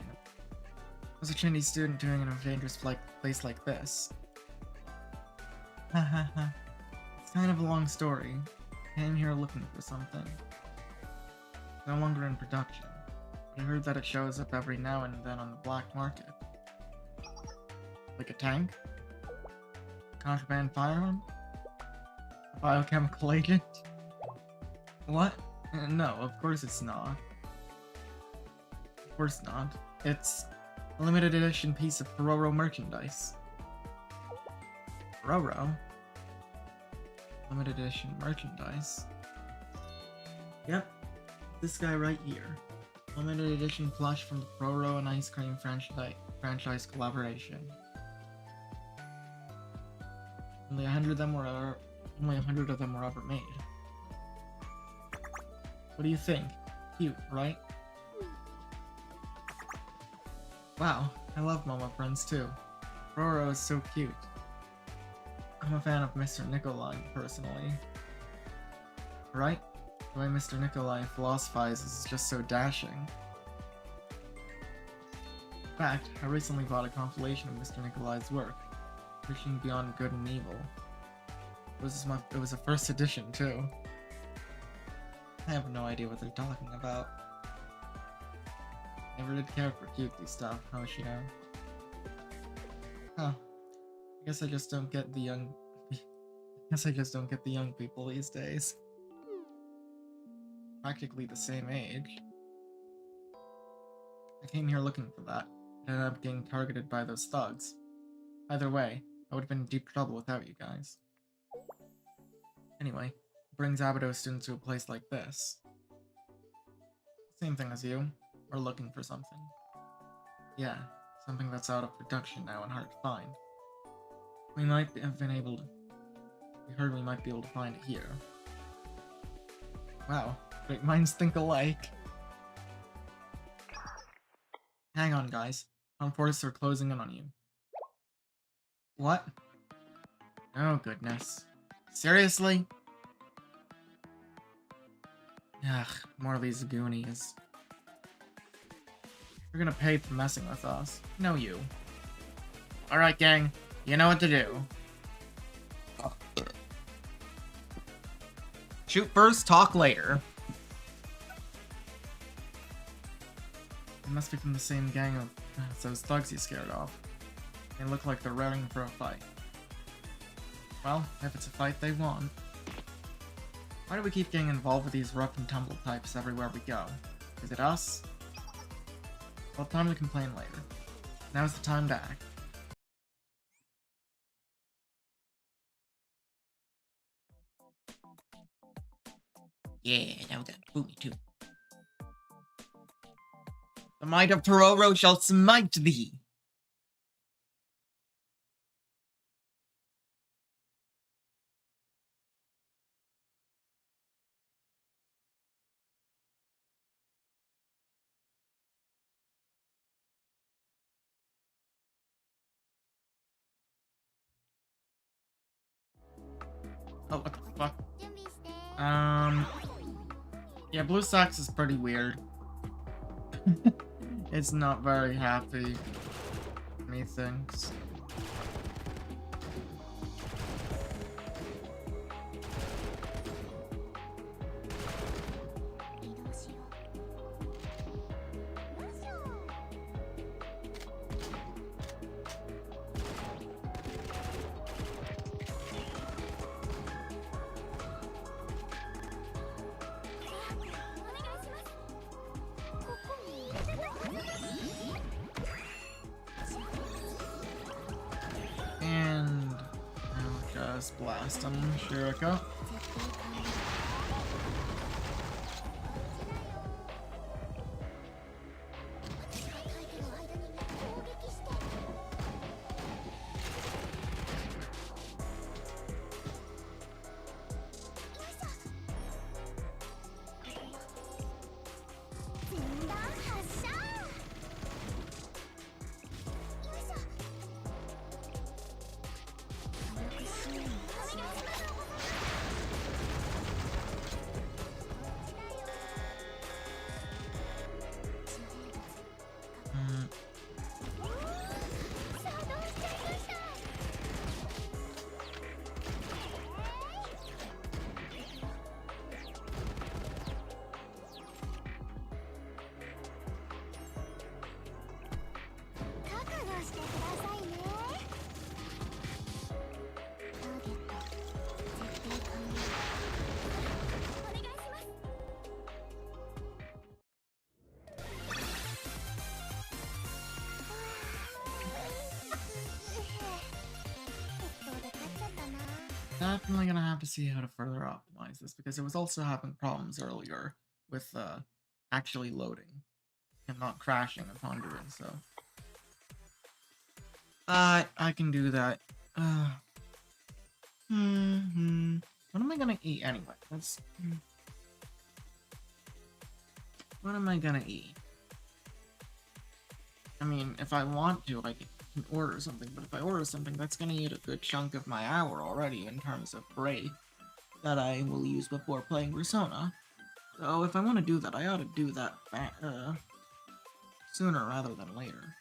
in a dangerous place like this? Hahaha. It's kind of a long story. I came here looking for something. It's no longer in production, but I heard that it shows up every now and then on the black market. Like a tank? A contraband firearm? A biochemical agent? What? No, of course it's not. Of course not. It's a limited edition piece of Pororo merchandise. Pororo? Limited edition merchandise? Yep, this guy right here. Limited edition plush from the Pororo and Ice Cream franchise collaboration. Only 100 of them were ever made. What do you think? Cute, right? Wow, I love Momo Friends too. Pororo is so cute. I'm a fan of Mr. Nikolai, personally. Right? The way Mr. Nikolai philosophizes is just so dashing. In fact, I recently bought a compilation of Mr. Nikolai's work, Pushing Beyond Good and Evil. It was a first edition, too. I have no idea what they're talking about. Never did care for cutesy stuff, Hoshino. Huh. I guess I just don't get the young people these days. Practically the same age. I came here looking for that, and ended up getting targeted by those thugs. Either way, I would have been in deep trouble without you guys. Anyway, it brings Abido students to a place like this. Same thing as you. We're looking for something. Yeah, something that's out of production now and hard to find. We heard we might be able to find it here. Wow, great minds think alike. Hang on, guys. Armed forces are closing in on you. What? Oh, goodness. Seriously? Ugh, more of these goonies. You're gonna pay for messing with us. No, you. Alright, gang. You know what to do. Shoot first, talk later. They must be from the same gang of those thugs you scared off. They look like they're ready for a fight. Well, if it's a fight they want. Why do we keep getting involved with these rough and tumble types everywhere we go? Is it us? Well, time to complain later. Now's the time to act. Yeah, now we got booty too. The might of Pororo shall smite thee! Oh, what the fuck? Yeah, Blue Sox is pretty weird. It's not very happy, methinks. Let's blast him, Shirika. Definitely gonna have to see how to further optimize this, because it was also having problems earlier with actually loading and not crashing upon doing so. I can do that. What am I gonna eat anyway? What am I gonna eat? I mean, if I want to, I can order something, but if I order something, that's gonna eat a good chunk of my hour already in terms of break that I will use before playing Persona. So if I want to do that, I ought to do that sooner rather than later.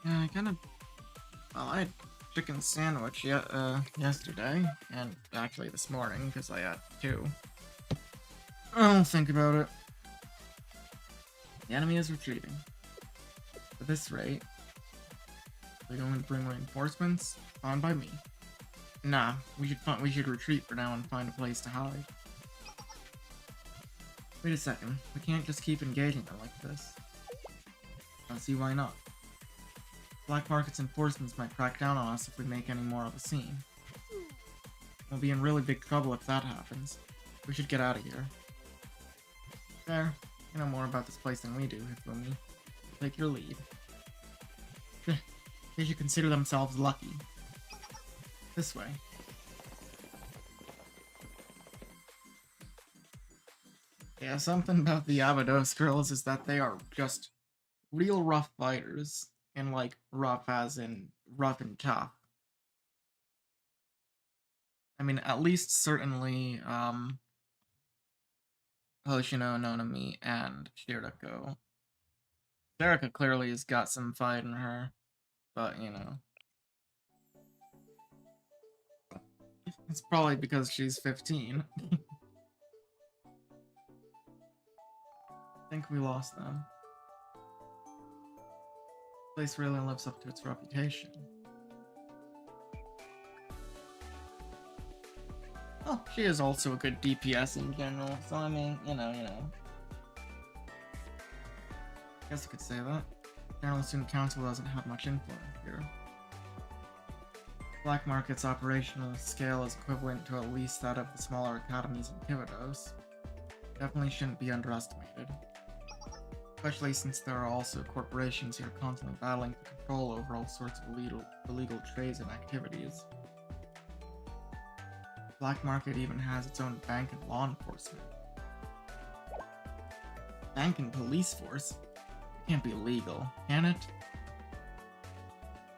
Yeah, I had chicken sandwich yesterday, and actually this morning, because I had two. I'll think about it. The enemy is retreating. At this rate, they're going to bring reinforcements. Fine by me. Nah, we should retreat for now and find a place to hide. Wait a second, we can't just keep engaging them like this. I don't see why not. Black Market's enforcements might crack down on us if we make any more of a scene. We'll be in really big trouble if that happens. We should get out of here. There, you know more about this place than we do, Hifumi. Take your lead. They should consider themselves lucky. This way. Yeah, something about the Abydos girls is that they are just real rough fighters. And like, rough as in rough and tough. I mean, at least certainly, Hoshino, Nonami, and Shirako. Shiraka clearly has got some fight in her, but, you know. It's probably because she's 15. I think we lost them. This place really lives up to its reputation. Oh, she is also a good DPS in general, so I mean, you know. Guess I could say that. General Student Council doesn't have much influence here. Black Market's operational scale is equivalent to at least that of the smaller academies in Kivados. Definitely shouldn't be underestimated. Especially since there are also corporations here constantly battling for control over all sorts of illegal trades and activities. Black Market even has its own bank and law enforcement. Bank and police force? It can't be legal, can it?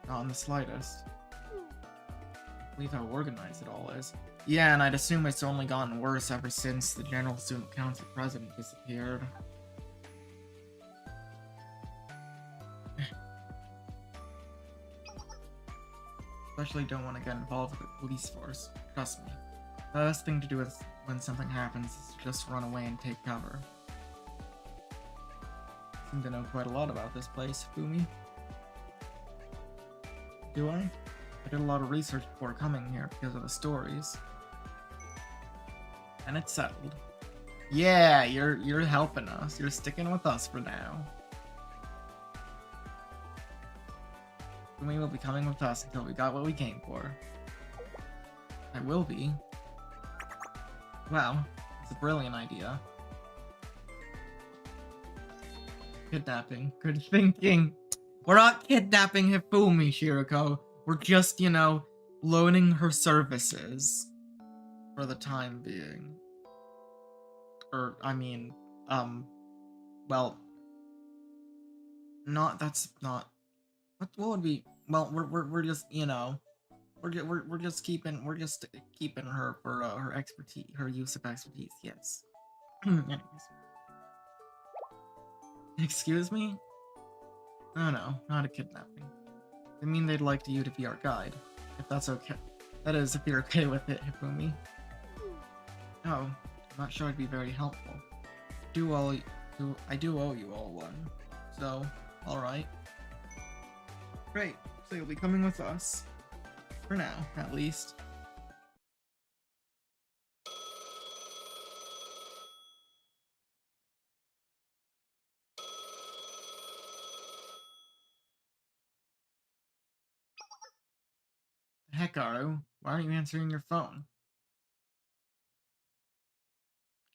Not in the slightest. I believe how organized it all is. Yeah, and I'd assume it's only gotten worse ever since the General Student Council president disappeared. Especially don't want to get involved with the police force. Trust me. The best thing to do is when something happens is to just run away and take cover. Seem to know quite a lot about this place, Fumi. Do I? I did a lot of research before coming here because of the stories. And it's settled. Yeah, you're helping us. You're sticking with us for now. We will be coming with us until we got what we came for. I will be. Wow, it's a brilliant idea. Kidnapping. Good thinking. We're not kidnapping Hifumi, Shiroko. We're just, you know, loaning her services. For the time being. Or, I mean, well... that's not... What would be... Well, we're just, you know... We're just keeping her for, her expertise, her use of expertise, yes. Anyways. Excuse me? No, not a kidnapping. I mean they'd like you to be our guide, if that's okay. That is, if you're okay with it, Hifumi. Oh, I'm not sure I'd be very helpful. I do owe you all one. So, alright. Great, so you'll be coming with us. For now, at least. Heck, Aru, why aren't you answering your phone?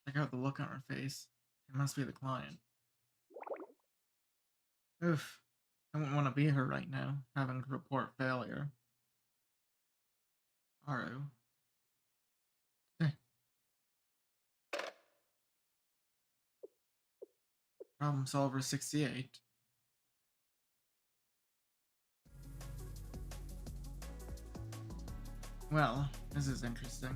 Check out the look on her face. It must be the client. Oof. I wouldn't want to be her right now, having to report failure. Aru. Problem solver 68. Well, this is interesting.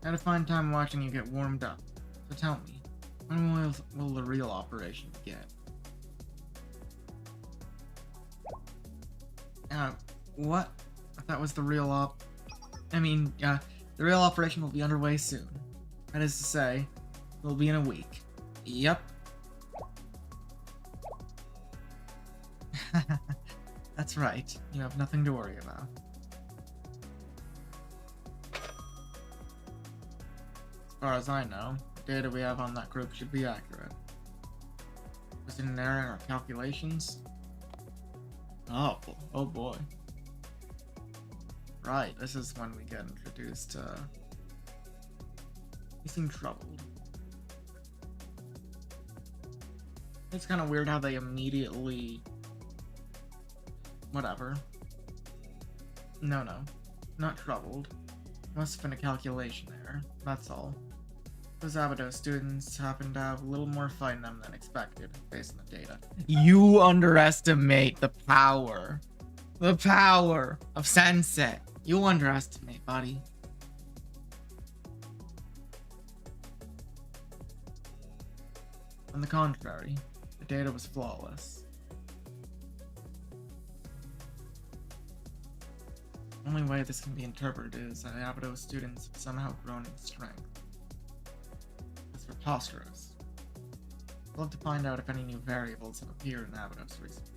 I had to find time watching you get warmed up. So tell me, when will the real operation begin? What? That was the real the real operation will be underway soon. That is to say, it will be in a week. Yep. That's right. You have nothing to worry about. As far as I know, the data we have on that group should be accurate. Was it an error in our calculations? Oh boy. Right, this is when we get introduced to... You seem troubled. It's kind of weird how they immediately... Whatever. No, not troubled. Must have been a calculation error, that's all. Those Abato students happen to have a little more fight in them than expected, based on the data. You underestimate the power. The power of Sensei. You underestimate, buddy. On the contrary, the data was flawless. The only way this can be interpreted is that Abato students have somehow grown in strength. It's preposterous. I'd love to find out if any new variables have appeared in Abato's recent.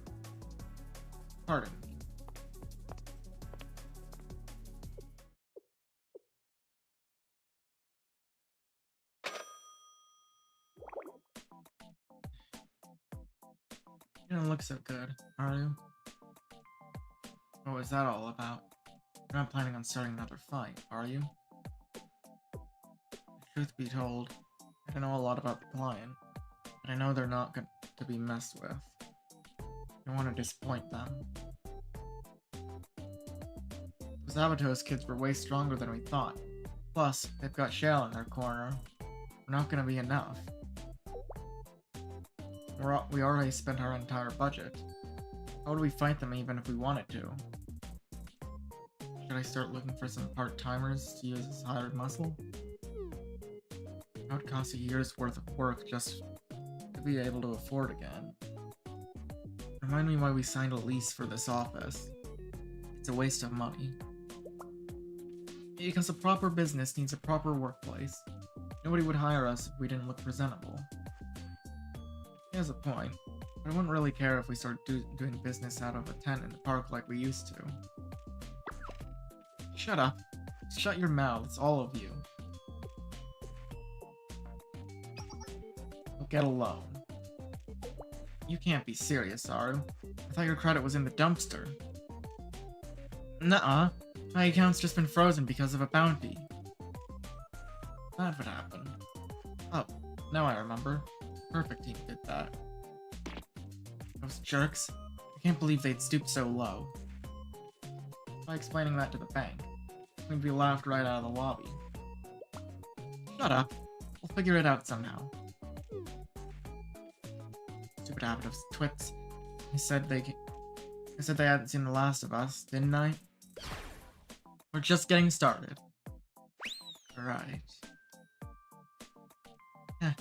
Pardon me. You don't look so good, are you? What was that all about? You're not planning on starting another fight, are you? Truth be told, I don't know a lot about the client, but I know they're not going to be messed with. I don't want to disappoint them. Those Abato's kids were way stronger than we thought. Plus, they've got Shale in their corner. We're not going to be enough. We already spent our entire budget. How would we fight them even if we wanted to? Should I start looking for some part-timers to use as hired muscle? That would cost a year's worth of work just to be able to afford again. Remind me why we signed a lease for this office. It's a waste of money. Because a proper business needs a proper workplace. Nobody would hire us if we didn't look presentable. He has a point, but I wouldn't really care if we start doing business out of a tent in the park like we used to. Shut up. Shut your mouths, all of you. Get alone. You can't be serious, Saru. I thought your credit was in the dumpster. Nuh-uh. My account's just been frozen because of a bounty. That would happen. Oh, now I remember. Perfect team did that. Those jerks. I can't believe they'd stooped so low. By explaining that to the bank, we'd be laughed right out of the lobby. Shut up. We'll figure it out somehow. Stupid habit of twits. I said they hadn't seen The Last of Us, didn't I? We're just getting started. Right. Heh.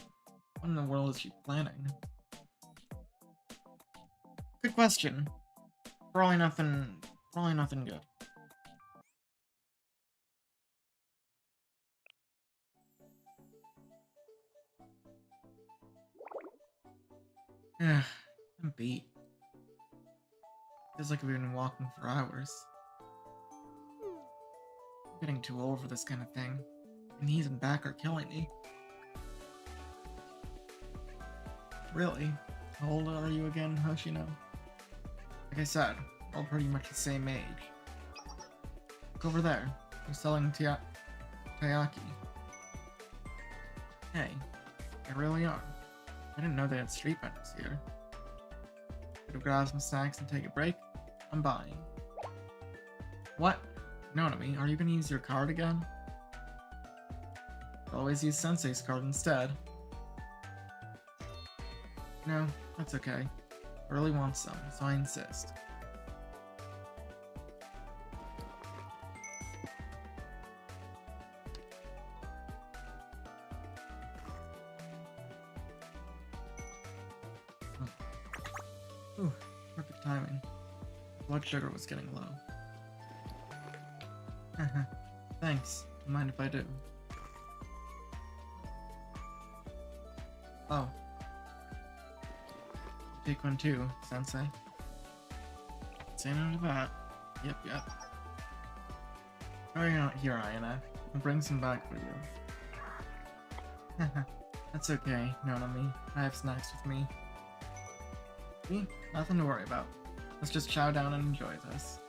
What in the world is she planning? Good question. Probably nothing good. I'm beat. Feels like we've been walking for hours. I'm getting too old for this kind of thing. My knees and back are killing me. Really? How old are you again, Hoshino? Like I said, we're all pretty much the same age. Look over there. They're selling taiyaki. Hey, they really are. I didn't know they had street vendors here. Could grab some snacks and take a break? I'm buying. What? No, Nami, are you gonna use your card again? Always use Sensei's card instead. No, that's okay. I really want some, so I insist. Ooh, perfect timing. Blood sugar was getting low. Thanks. Don't mind if I do. Oh. Take one too, Sensei. Say no to that. Yep. Oh, you're not here, Ayana. I'll bring some back for you. That's okay, Nonami. I have snacks with me. See? Nothing to worry about. Let's just chow down and enjoy this.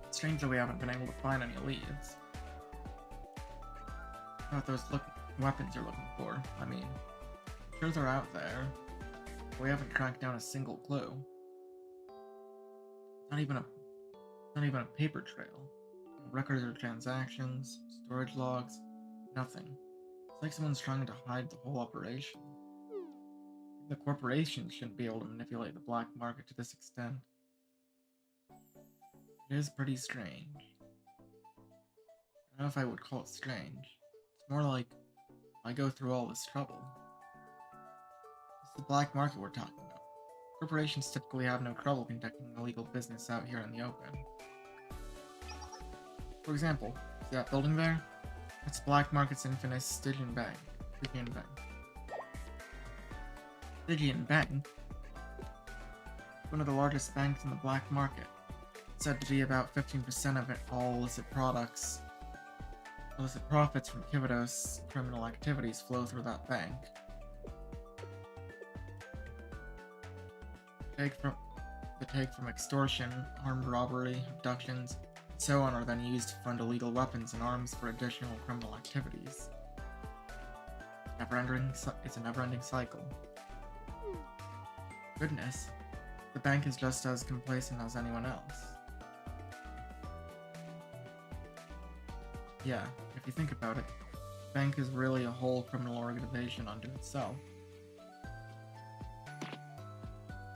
It's strange that we haven't been able to find any leads. About those weapons you're looking for. I mean, sure they're out there, but we haven't tracked down a single clue. Not even a paper trail. No records or transactions, storage logs, nothing. It's like someone's trying to hide the whole operation. The corporations shouldn't be able to manipulate the black market to this extent. It is pretty strange. I don't know if I would call it strange. It's more like, I go through all this trouble. It's the black market we're talking about. Corporations typically have no trouble conducting illegal business out here in the open. For example, see that building there? It's Black Market's infamous Stygian Bank. Stygian Bank? One of the largest banks in the black market. It's said to be about 15% of it all illicit profits from Kivados criminal activities flow through that bank. The take from extortion, armed robbery, abductions, and so on are then used to fund illegal weapons and arms for additional criminal activities. It's a never-ending cycle. Goodness, the bank is just as complacent as anyone else. Yeah, if you think about it, the bank is really a whole criminal organization unto itself.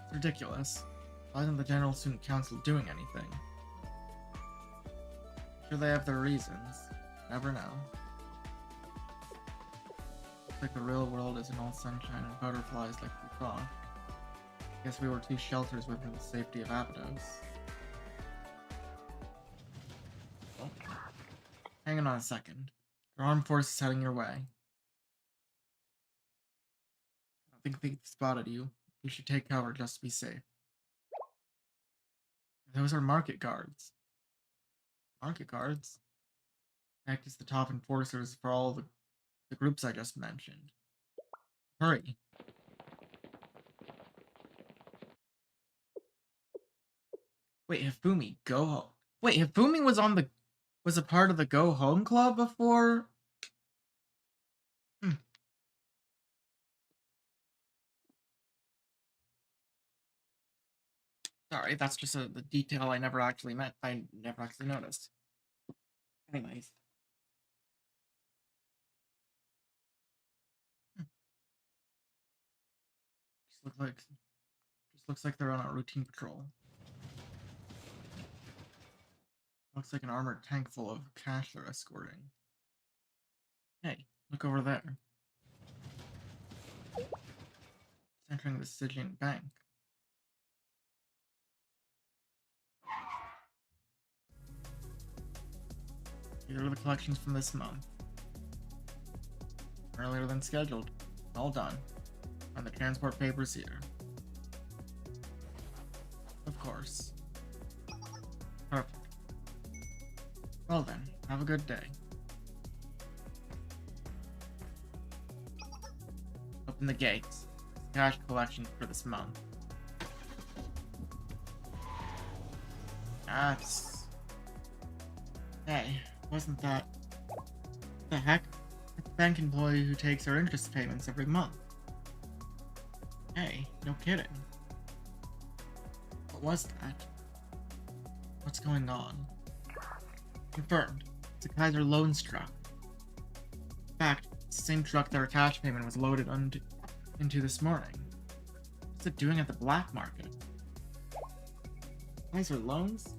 It's ridiculous. Why isn't the General Student Council doing anything? Sure, they have their reasons. Never know. Looks like the real world isn't all sunshine and butterflies like we thought. Guess we were too shelters within the safety of Abydos. Oh. Hang on a second. There are armed forces heading your way. I don't think they've spotted you. You should take cover just to be safe. Those are market guards. Market guards? Act as the top enforcers for all the the groups I just mentioned. Hurry. Wait, Hifumi, go home. Wait, Hifumi was a part of the Go Home Club before? Sorry, that's just the detail I never actually noticed. Anyways. Just looks like they're on a routine patrol. Looks like an armored tank full of cash they're escorting. Hey, look over there. It's entering the Stygian bank. Here are the collections from this month. Earlier than scheduled. All done. And the transport papers here. Of course. Perfect. Well then, have a good day. Open the gates. Cash collection for this month. That's... Hey, wasn't that... What the heck? It's a bank employee who takes our interest payments every month. Hey, no kidding. What was that? What's going on? Confirmed. It's a Kaiser loan truck. In fact, it's the same truck that our cash payment was loaded into this morning. What's it doing at the black market? Kaiser loans?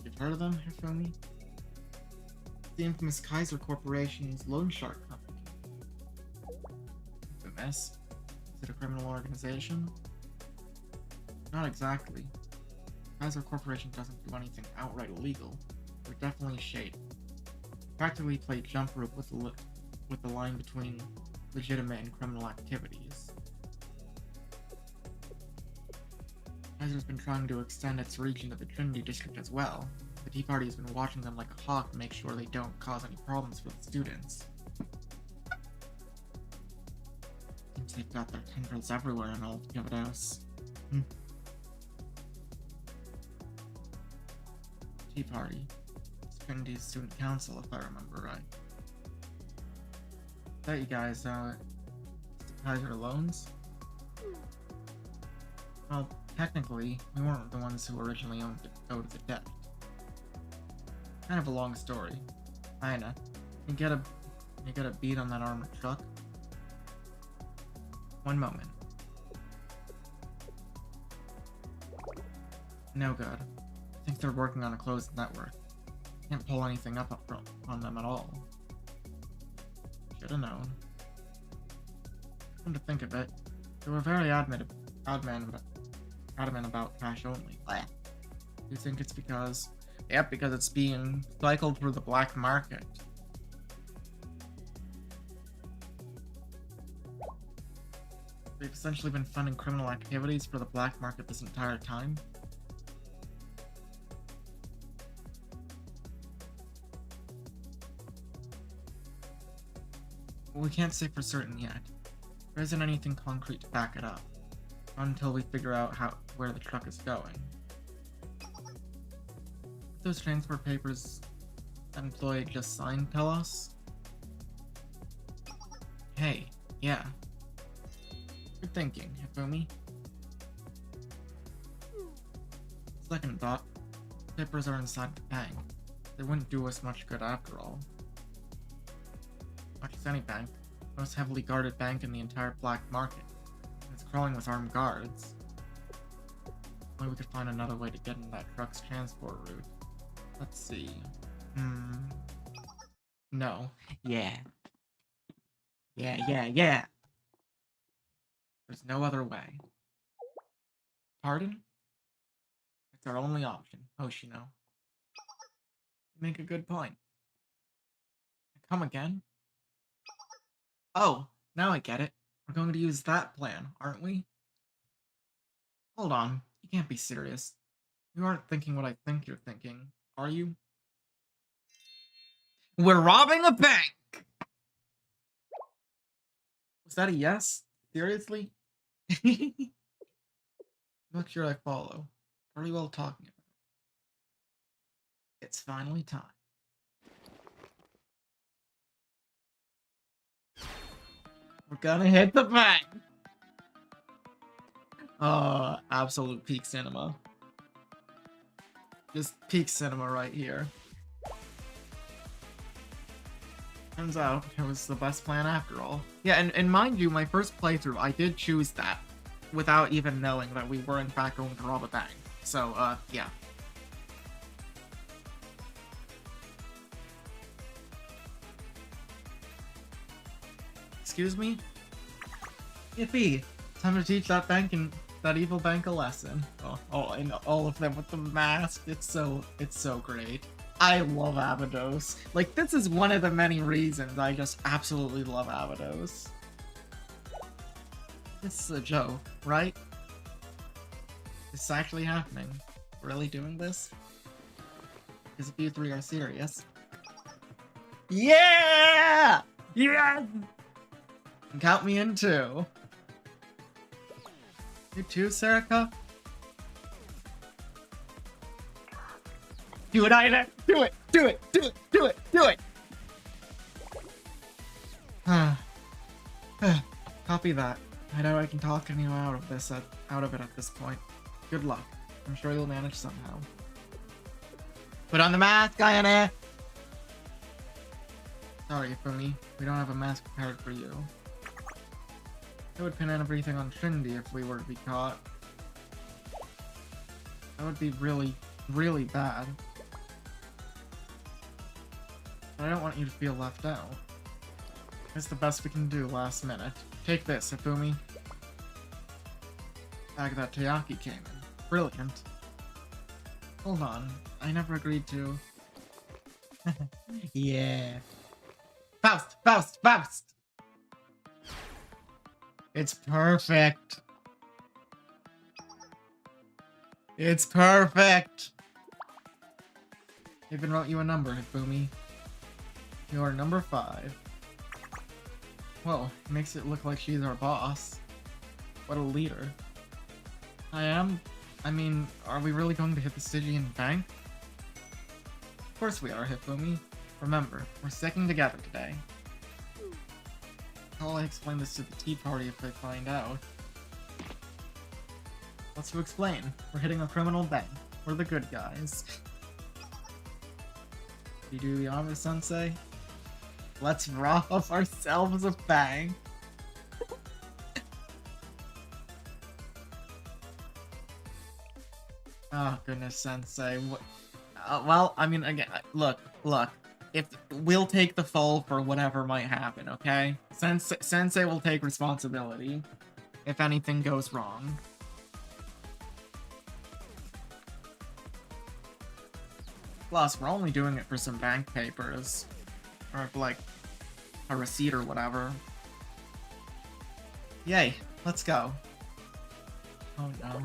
You've heard of them, Hifumi? The infamous Kaiser Corporation's loan shark company. Infamous? Is it a criminal organization? Not exactly. Kaiser Corporation doesn't do anything outright illegal. They're definitely shady. Practically play jump rope with the line between legitimate and criminal activities. Kaiser's been trying to extend its reach into the Trinity District as well. The Tea Party has been watching them like a hawk to make sure they don't cause any problems for the students. Seems they've got their tendrils everywhere in all of us. Tea Party. It's Trinity's student council, if I remember right. Bet you guys, Kaiser loans? Well, technically, we weren't the ones who originally owed the debt. Kind of a long story. Kinda. You get a beat on that armored truck? One moment. No good. I think they're working on a closed network. Can't pull anything up front on them at all. Should've known. Come to think of it, they were very adamant about cash only. You think it's because... Yep, because it's being cycled through the black market. They've essentially been funding criminal activities for the black market this entire time. We can't say for certain yet. There isn't anything concrete to back it up. Not until we figure out where the truck is going. What those transport papers that employee just signed tell us? Hey, yeah. Good thinking, Hifumi. Second thought, papers are inside the bank. They wouldn't do us much good after all. Much as any bank, the most heavily guarded bank in the entire black market. And it's crawling with armed guards. Maybe we could find another way to get in that truck's transport route. Let's see. No. Yeah. Yeah. There's no other way. Pardon? It's our only option, Hoshino. You make a good point. Come again? Oh, now I get it. We're going to use that plan, aren't we? Hold on. You can't be serious. You aren't thinking what I think you're thinking, are you? We're robbing a bank! that a yes? Seriously? Not sure I follow. What are you all talking about? It's finally time. We're gonna hit the bank! Oh, absolute peak cinema. Just peak cinema right here. Turns out it was the best plan after all. Yeah, and mind you, my first playthrough, I did choose that without even knowing that we were in fact going to rob a bank. So, yeah. Excuse me? Yippee! Time to teach that evil bank a lesson. Oh, and all of them with the mask. It's so great. I love Abydos. Like, this is one of the many reasons I just absolutely love Abydos. This is a joke, right? This is actually happening. Really doing this? Because if you three are serious. Yeah! Yes! Count me in too. You too, Serica? Do it, Ida! Do it! Do it! Do it! Do it! Do it! Copy that. I know I can talk you out of this out of it at this point. Good luck. I'm sure you'll manage somehow. Put on the mask, Ayane! Sorry, Fumi. We don't have a mask prepared for you. It would pin everything on Shindy if we were to be caught. That would be really, really bad. But I don't want you to feel left out. It's the best we can do last minute. Take this, Hifumi. Bag that Tayaki came in. Brilliant. Hold on. I never agreed to... Yeah. Faust! Faust! Faust! It's perfect. It's perfect. Even wrote you a number, Hifumi. You are number 5. Well, makes it look like she's our boss. What a leader. I am? I mean, are we really going to hit the Stygian bank? Of course we are, Hifumi. Remember, we're sticking together today. How will I explain this to the tea party if they find out? What's to explain? We're hitting a criminal bank. We're the good guys. You do the honor, Sensei? Let's rob ourselves a bank. Oh, goodness, Sensei. What? Well, I mean, again, look. If we'll take the fall for whatever might happen, okay? Sensei will take responsibility if anything goes wrong. Plus, we're only doing it for some bank papers. Or, like, a receipt or whatever. Yay, let's go. Oh no.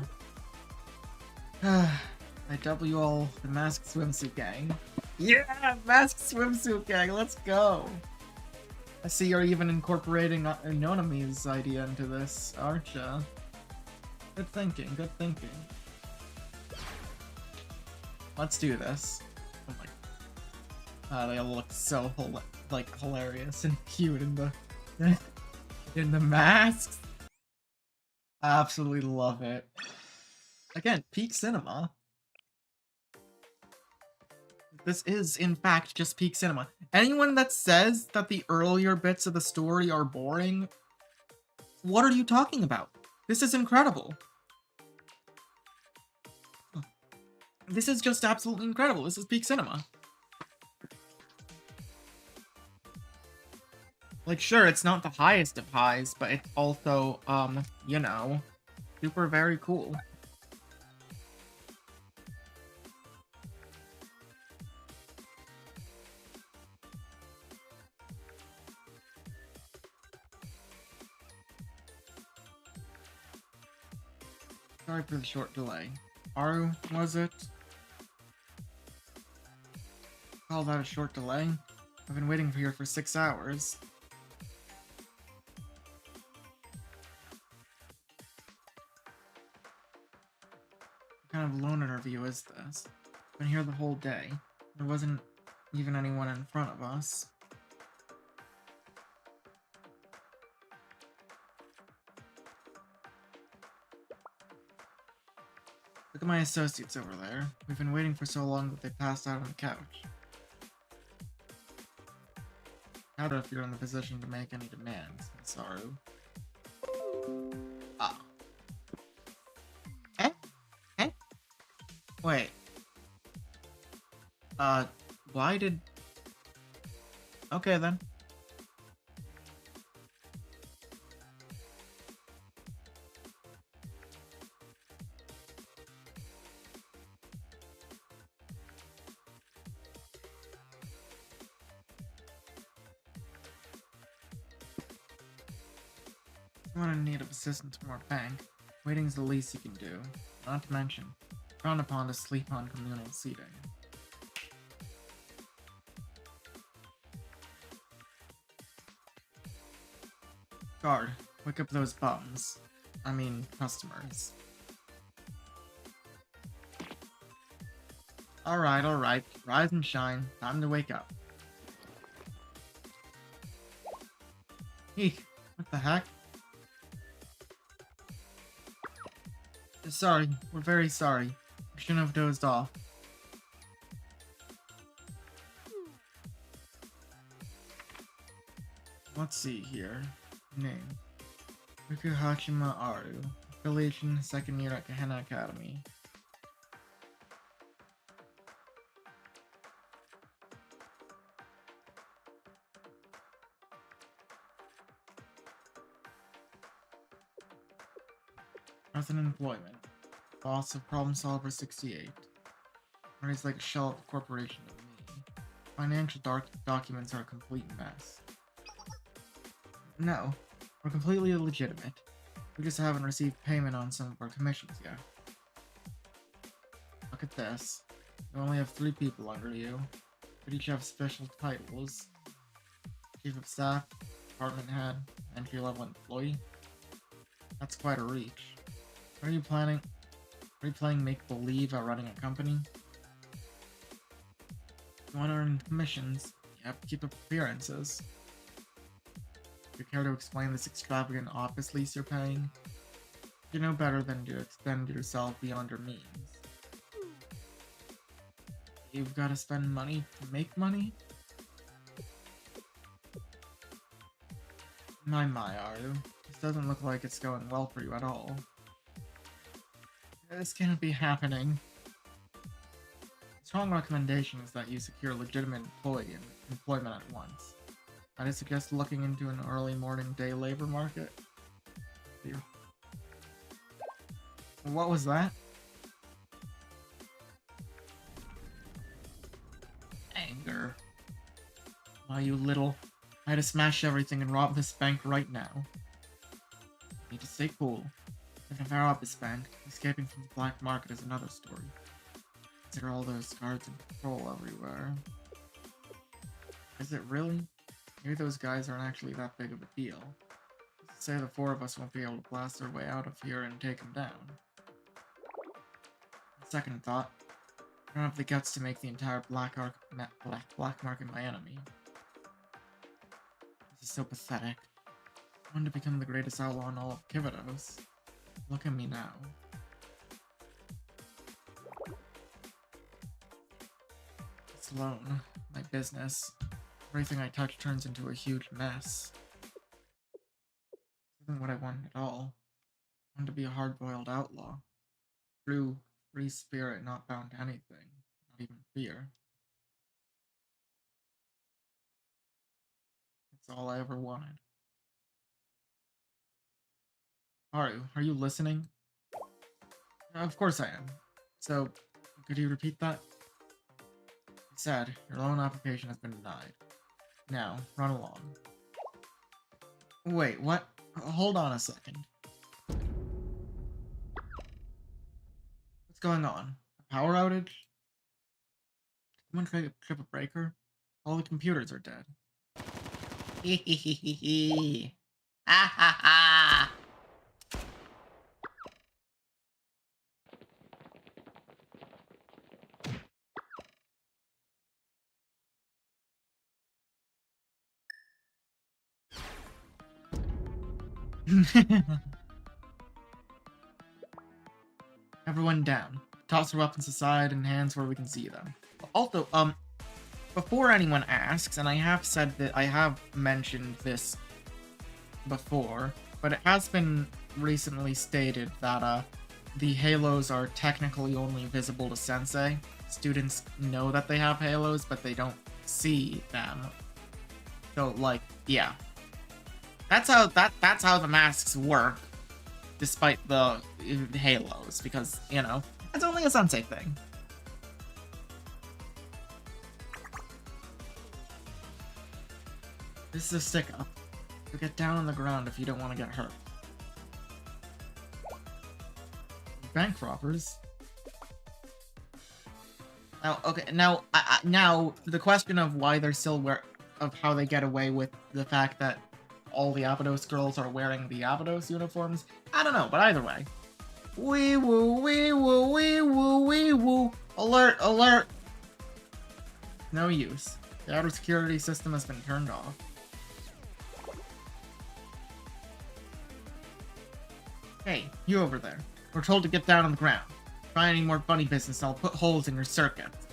I dub you all the Masked Swimsuit Gang. Yeah! Masked Swimsuit Gang, let's go! I see you're even incorporating Nonami's idea into this, aren't ya? Good thinking, good thinking. Let's do this. Oh my... they all look so hilarious and cute in the in the masks. I absolutely love it. Again, peak cinema. This is, in fact, just peak cinema. Anyone that says that the earlier bits of the story are boring, what are you talking about? This is incredible. This is just absolutely incredible. This is peak cinema. Like, sure, it's not the highest of highs, but it's also, you know, super very cool. Sorry for the short delay. Aru, was it? Call that a short delay? I've been waiting here for 6 hours. kind of loan interview is this? Been here the whole day. There wasn't even anyone in front of us. Look at my associates over there. We've been waiting for so long that they passed out on the couch. Doubt if you're in the position to make any demands, Saru. Ah. Eh? Eh? Wait. Why did... Okay, then. You want to need of assistance from our bank. Waiting's the least you can do. Not to mention, frowned upon to sleep on communal seating. Guard, wake up those bums. I mean, customers. Alright. Rise and shine. Time to wake up. Eek, what the heck? Sorry, we're very sorry. We shouldn't have dozed off. Let's see here. Name. Fukuhachima Aru. Affiliation, 2nd year at Gehenna Academy. Present employment. Boss of Problem Solver 68. Runs like a shell of a corporation of me. Financial documents are a complete mess. No, we're completely illegitimate. We just haven't received payment on some of our commissions yet. Look at this. You only have 3 people under you, but each have special titles. Chief of Staff, Department Head, Entry-level Employee. That's quite a reach. Are you playing make-believe at running a company? If you want to earn commissions, you have to keep up appearances. Do you care to explain this extravagant office lease you're paying? You know better than to extend yourself beyond your means. You've got to spend money to make money? My, Aru. This doesn't look like it's going well for you at all. This can't be happening. A strong recommendation is that you secure legitimate employment at once. I'd suggest looking into an early morning day labor market. What was that? Anger. Why, you little... I had to smash everything and rob this bank right now. Need to stay cool. If I rob this bank, escaping from the black market is another story. Consider all those guards and patrol everywhere. Is it really? Maybe those guys aren't actually that big of a deal. Let's say the 4 of us won't be able to blast our way out of here and take them down. Second thought, I don't have the guts to make the entire black market my enemy. This is so pathetic. I want to become the greatest outlaw in all of Kivados. Look at me now. This loan, my business, everything I touch turns into a huge mess. This isn't what I want at all. I want to be a hard-boiled outlaw. True, free spirit, not bound to anything, not even fear. It's all I ever wanted. Haru, are you listening? Of course I am. So, could you repeat that? It said, your loan application has been denied. Now, run along. Wait, what? Hold on a second. What's going on? A power outage? Did someone trip a breaker? All the computers are dead. Hehehehe. Ha ha ha! Everyone down. Toss your weapons aside and hands where we can see them. Also, before anyone asks, and I have said that I have mentioned this before, but it has been recently stated that the halos are technically only visible to Sensei. Students know that they have halos, but they don't see them. So, like, yeah. That's how the masks work, despite the halos, because, you know, it's only a Sensei thing. This is a stick-up. So get down on the ground if you don't want to get hurt. Bank robbers. Now, okay, now, now, the question of why they're still of how they get away with the fact that all the Abydos girls are wearing the Abydos uniforms, I don't know, but either way. Wee woo, wee woo, wee woo, wee woo. Alert, alert! No use. The outer security system has been turned off. Hey, you over there. We're told to get down on the ground. Try any more funny business, I'll put holes in your circuits.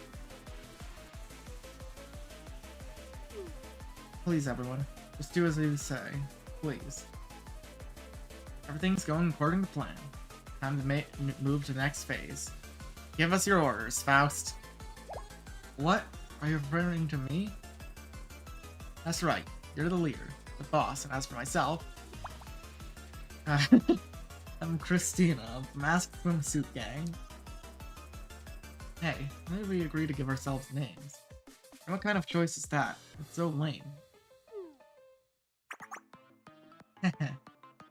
Please, everyone. Just do as I say. Please. Everything's going according to plan. Time to move to the next phase. Give us your orders, Faust. What? Are you referring to me? That's right. You're the leader, the boss, and as for myself... I'm Christina, of the Masked Swimsuit Gang. Hey, maybe we agree to give ourselves names. And what kind of choice is that? It's so lame.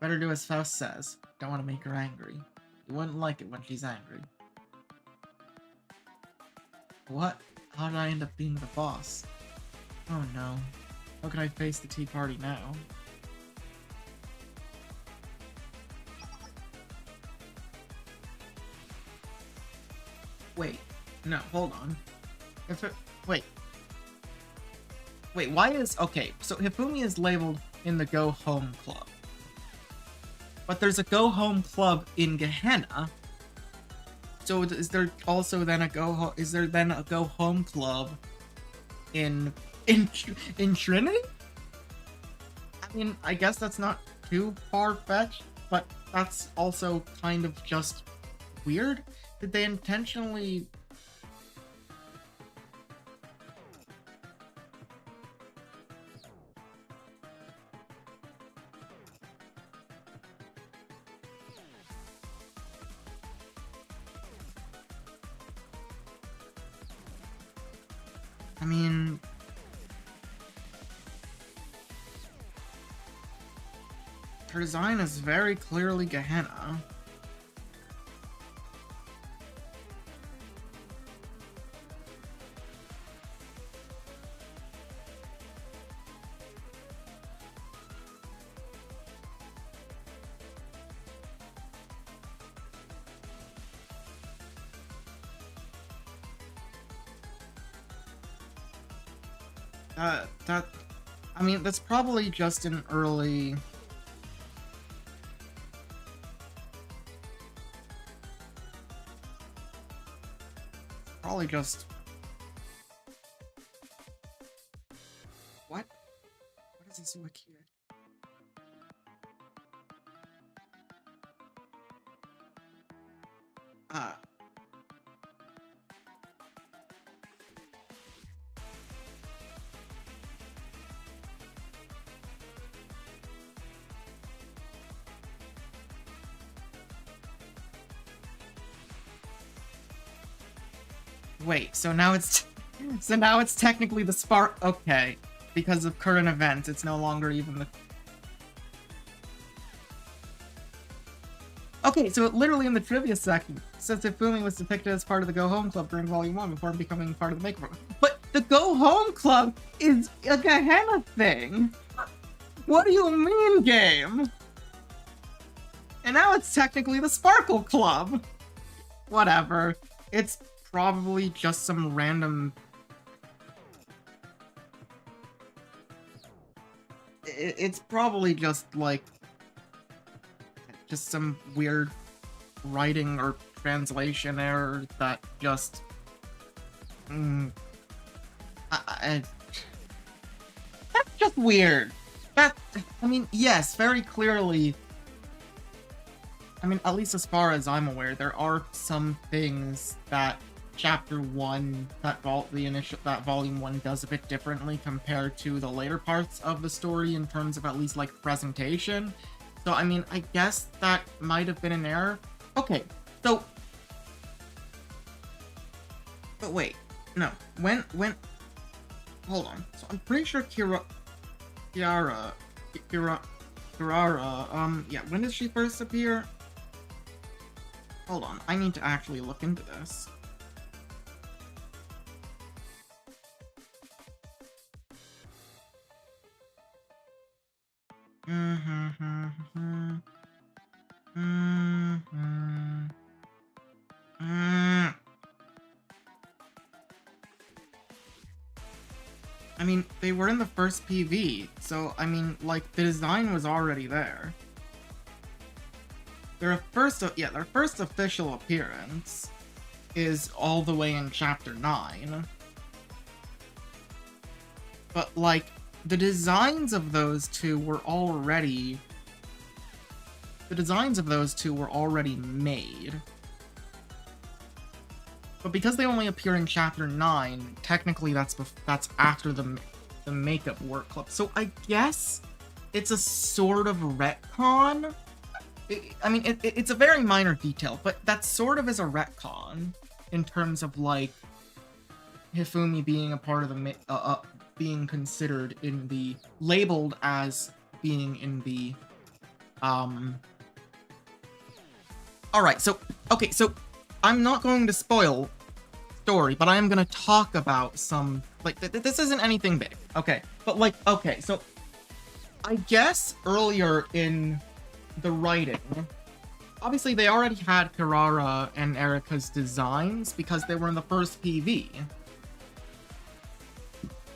Better do as Faust says. Don't want to make her angry. You wouldn't like it when she's angry. What? How did I end up being the boss? Oh no. How can I face the tea party now? Wait. No, hold on. Wait. Wait, why is... Okay, so Hifumi is labeled in the Go Home Club. But there's a Go Home Club in Gehenna. So is there also then a is there then a Go Home Club in Trinity? I mean, I guess that's not too far-fetched, but that's also kind of just weird. Did they intentionally... I mean... Her design is very clearly Gehenna. I mean, that's probably just an early... Probably just... What? What is this wiki? Wait, so now it's technically the spark. Okay, because of current events, it's no longer even the. Okay, so it literally in the trivia section says Hifumi was depicted as part of the Go Home Club during Volume 1 before becoming part of the Makeover. But the Go Home Club is a Gehenna thing. What do you mean, game? And now it's technically the Sparkle Club. Whatever. It's probably just some random... It's probably just, like... to some weird writing or translation error that just... that's just weird. I mean, yes, very clearly... I mean, at least as far as I'm aware, there are some things that Chapter 1, that Volume 1 does a bit differently compared to the later parts of the story in terms of at least, like, presentation. So, I mean, I guess that might have been an error. Okay, so... But wait, no, when... Hold on. So I'm pretty sure Kirara, yeah, when did she first appear? Hold on, I need to actually look into this. I mean, they were in the first PV, so, I mean, like, the design was already there. Their first official appearance is all the way in Chapter 9. But, like, the designs of those two were already... made. But because they only appear in Chapter 9, technically that's after the makeup work club. So I guess it's a sort of retcon? I mean, it's a very minor detail, but that sort of is a retcon in terms of, like, Hifumi being a part of the... being considered in the... labeled as being in the... Alright, so... Okay, so... I'm not going to spoil story, but I am going to talk about some... Like, this isn't anything big, okay? But, like, okay, so... I guess earlier in the writing... Obviously, they already had Kirara and Erika's designs because they were in the first PV.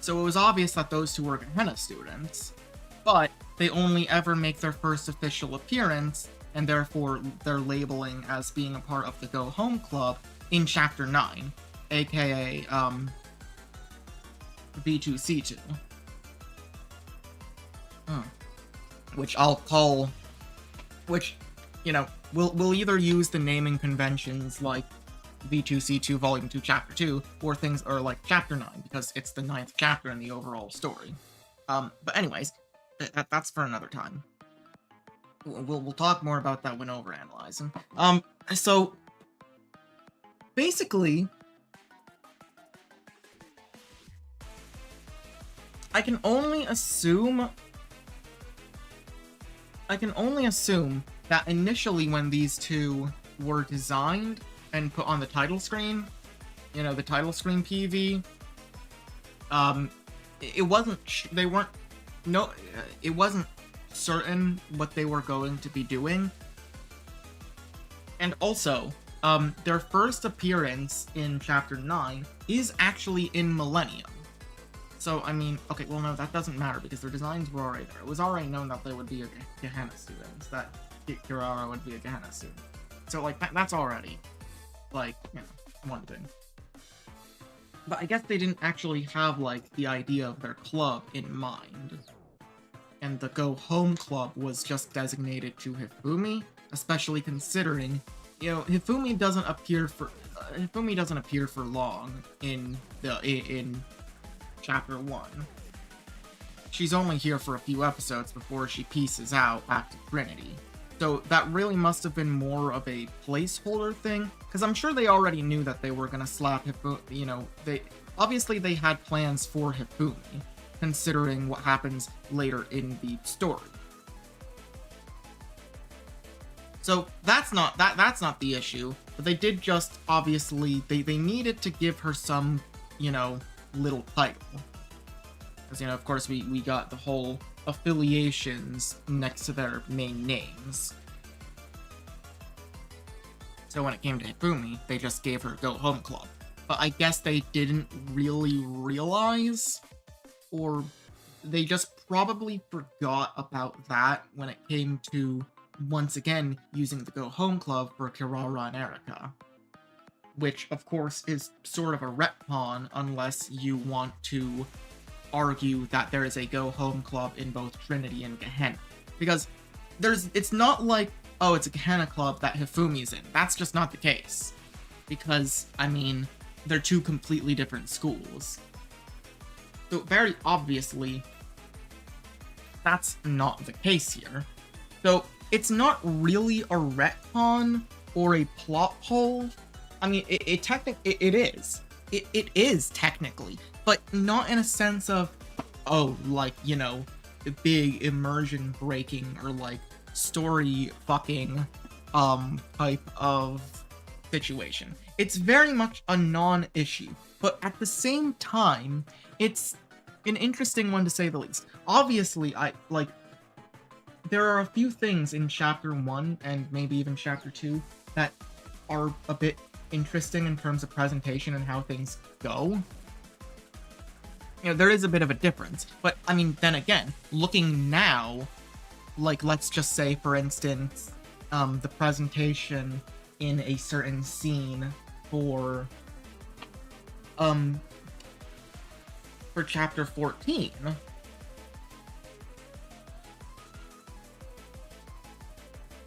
So it was obvious that those two were Gehenna students. But they only ever make their first official appearance, and therefore their labeling as being a part of the Go Home Club in Chapter 9, aka, B2C2. Which I'll call... Which, you know, we'll either use the naming conventions like V2C2 Volume 2 Chapter 2, or things, or like Chapter 9, because it's the 9th chapter in the overall story. But anyways, that's for another time. We'll talk more about that when overanalyzing. So basically, I can only assume that initially when these two were designed and put on the title screen, you know, the title screen PV, it wasn't certain what they were going to be doing. And also, their first appearance in Chapter 9 is actually in Millennium. So, I mean, okay, well, no, that doesn't matter because their designs were already there. It was already known that they would be a Gehenna student, that Kirara would be a Gehenna student. So, like, that's already, like, you know, one thing. But I guess they didn't actually have, like, the idea of their club in mind. And the Go Home Club was just designated to Hifumi, especially considering, you know, Hifumi doesn't appear for long in Chapter 1. She's only here for a few episodes before she pieces out back to Trinity. So that really must have been more of a placeholder thing, because I'm sure they already knew that they were gonna slap Hifumi, you know, obviously they had plans for Hifumi, considering what happens later in the story. So that's not the issue, but they did just, obviously, they needed to give her some, you know, little title. Because, you know, of course, we got the whole affiliations next to their main names. So when it came to Hifumi, they just gave her Go Home Club. But I guess they didn't really realize, or they just probably forgot about that when it came to once again using the Go Home Club for Kirara and Erika. Which, of course, is sort of a retcon unless you want to argue that there is a Go Home Club in both Trinity and Gehenna. Because it's not like, oh, it's a Gehenna club that Hifumi's in. That's just not the case. Because, I mean, they're two completely different schools. So very obviously, that's not the case here. So it's not really a retcon or a plot hole. I mean, it is. It is technically, but not in a sense of, oh, like, you know, a big immersion breaking or like story fucking type of situation. It's very much a non-issue, but at the same time, it's an interesting one to say the least. Obviously, there are a few things in Chapter 1 and maybe even Chapter 2 that are a bit interesting in terms of presentation and how things go. You know, there is a bit of a difference, but I mean, then again, looking now, like, let's just say, for instance, the presentation in a certain scene for Chapter 14,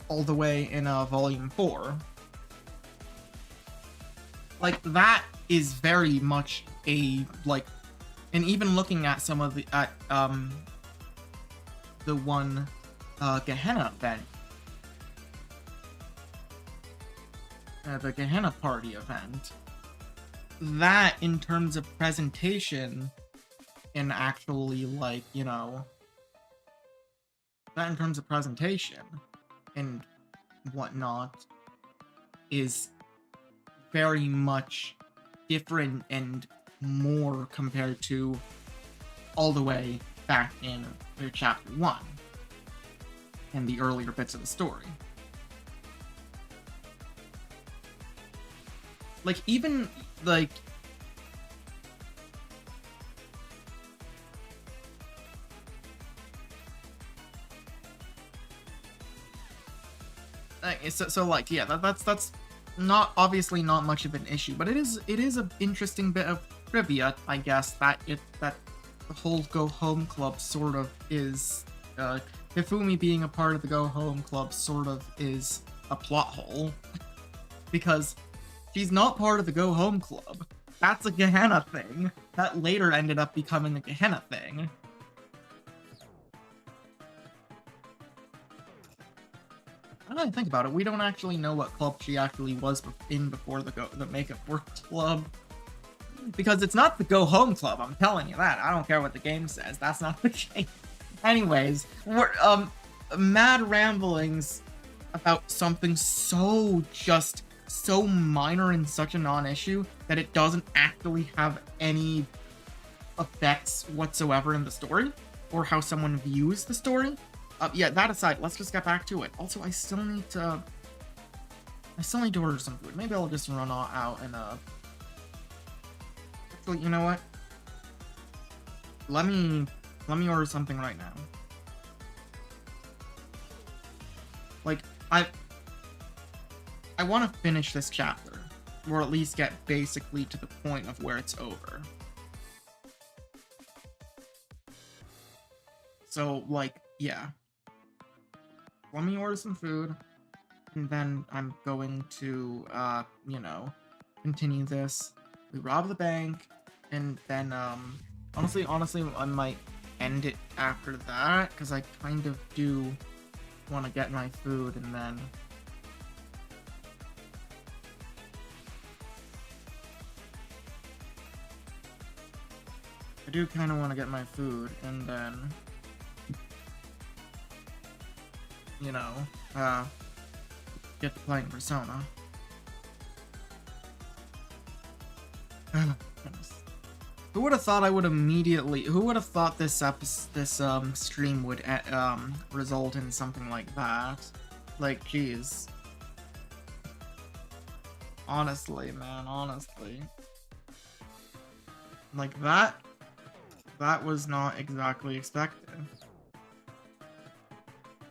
all the way in Volume 4. Like, that is very much a, like, and even looking at some of the, the one, Gehenna event, the Gehenna party event, that, in terms of presentation, and actually, like, you know, that in terms of presentation, and whatnot, is very much different and more compared to all the way back in Chapter 1 and the earlier bits of the story. Like, even, like, so like, yeah, that's not, obviously not much of an issue, but it is an interesting bit of trivia, I guess, that the whole Go Home Club sort of is, Hifumi being a part of the Go Home Club sort of is a plot hole, because she's not part of the Go Home Club. That's a Gehenna thing. That later ended up becoming a Gehenna thing. I don't think about it. We don't actually know what club she actually was in before the Make It Work Club. Because it's not the Go Home Club, I'm telling you that. I don't care what the game says. That's not the game. Anyways, we're, mad ramblings about something so minor and such a non-issue that it doesn't actually have any effects whatsoever in the story or how someone views the story. Yeah, that aside, let's just get back to it. Also, I still need to order some food. Maybe I'll just run out and, actually, you know what? Let me order something right now. Like, I want to finish this chapter, or at least get basically to the point of where it's over. So, like, yeah. Let me order some food, and then I'm going to, you know, continue this. We rob the bank, and then, honestly, I might end it after that, because I kind of do want to get my food, and then... I do kind of want to get my food, and then... you know, get to playing Persona. Who would have thought I would immediately... Who would have thought this stream would, result in something like that? Like, jeez. Honestly, man, honestly. Like, that was not exactly expected.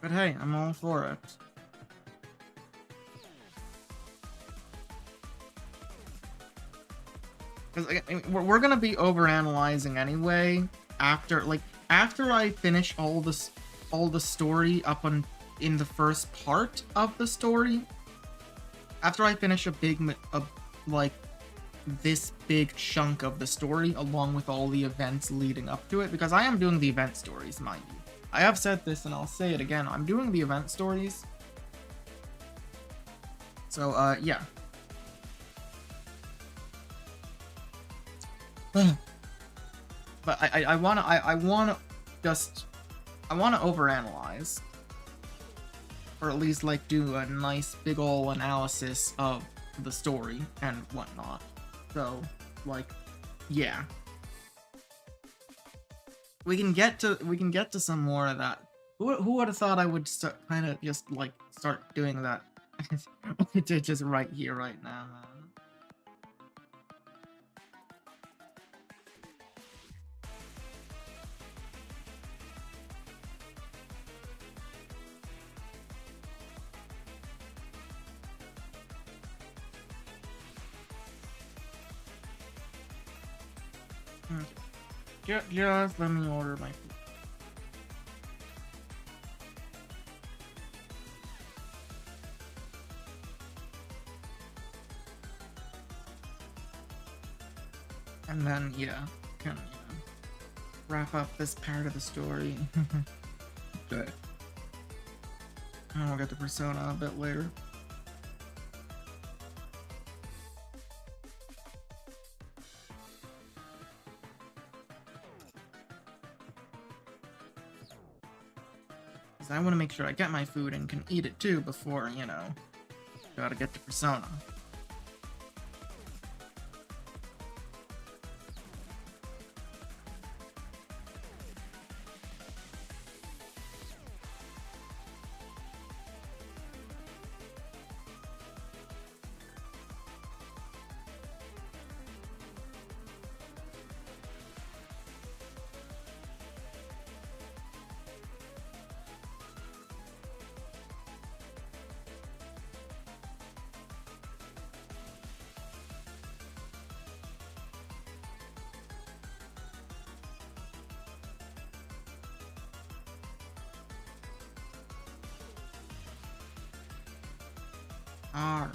But hey, I'm all for it. Because we're gonna be overanalyzing anyway. After I finish all the story up on in the first part of the story. After I finish like this big chunk of the story, along with all the events leading up to it, because I am doing the event stories, mind you. I have said this and I'll say it again. I'm doing the event stories. So, yeah. But I wanna overanalyze. Or at least, like, do a nice big ol' analysis of the story and whatnot. So, like, yeah. We can get to some more of that. Who would have thought I would kind of just, like, start doing that? Just right here, right now, man. Just let me order my food. And then, yeah, can, wrap up this part of the story. Good. And we'll get to Persona a bit later. I want to make sure I get my food and can eat it too before, gotta get to Persona. Alright.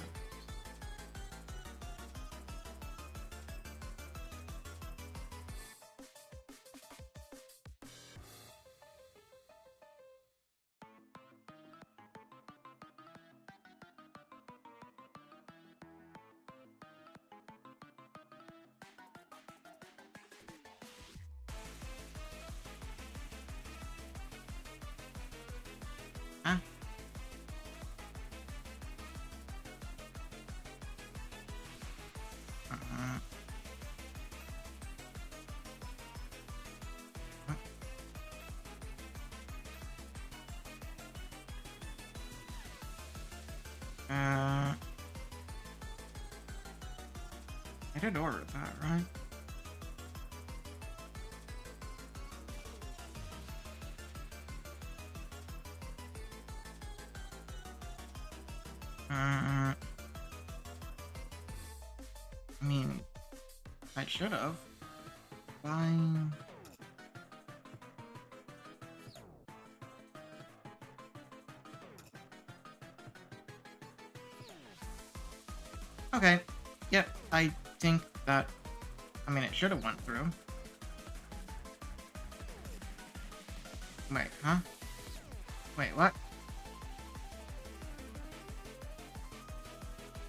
Huh? I did order that, right? I mean, I should have. Fine. Okay. Yep, I think that... I mean, it should have went through. Wait, huh? Wait, what?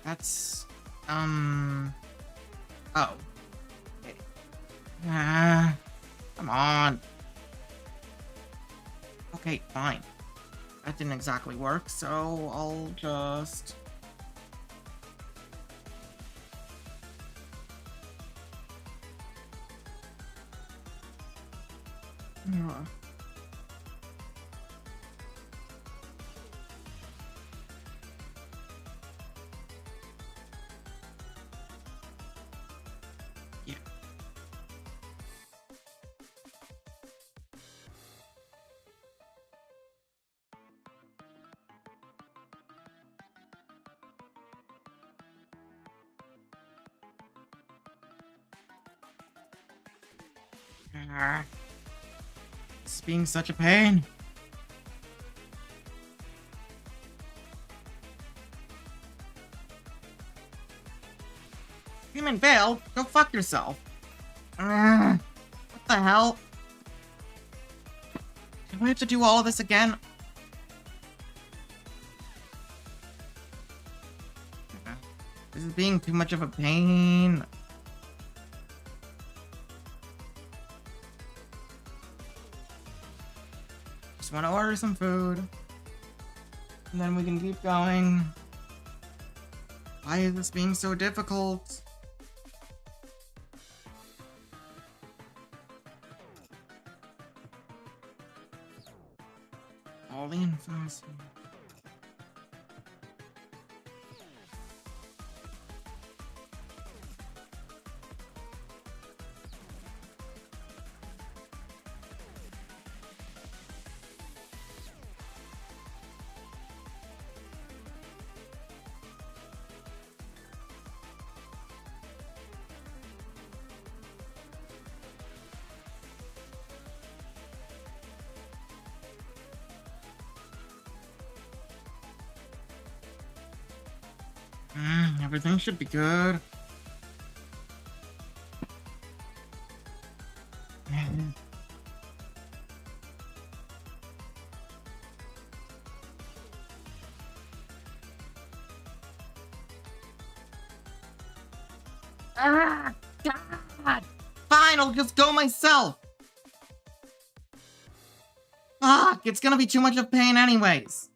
That's... Oh. Come on. Okay, fine. That didn't exactly work, so I'll just... Yeah. It's being such a pain. Human failed? Go fuck yourself. What the hell? Do we have to do all of this again? This is being too much of a pain. Just want to order some food. And then we can keep going. Why is this being so difficult? All the information. Everything should be good. God! Fine, I'll just go myself. Fuck, it's gonna be too much of pain anyways.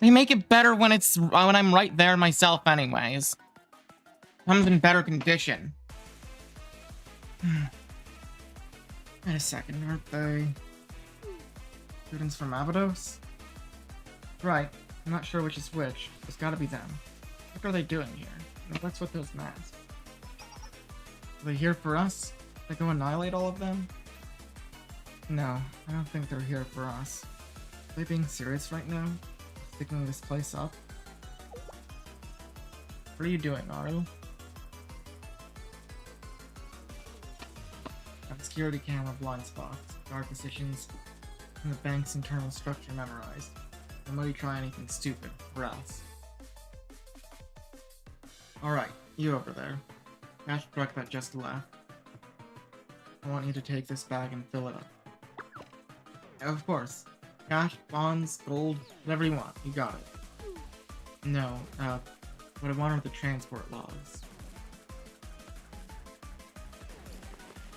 They make it better when I'm right there myself anyways. Comes in better condition. Wait a second, aren't they students from Abydos? Right, I'm not sure which is which. It's gotta be them. What are they doing here? What's with those masks? Are they here for us? They go annihilate all of them? No, I don't think they're here for us. Are they being serious right now? Sticking this place up? What are you doing, Aru? Got security camera blind spots, guard positions, and the bank's internal structure memorized. Don't let you try anything stupid, or else. Alright, you over there. Cash truck that just left. I want you to take this bag and fill it up. Of course. Cash, bonds, gold, whatever you want. You got it. No, what I want are the transport logs.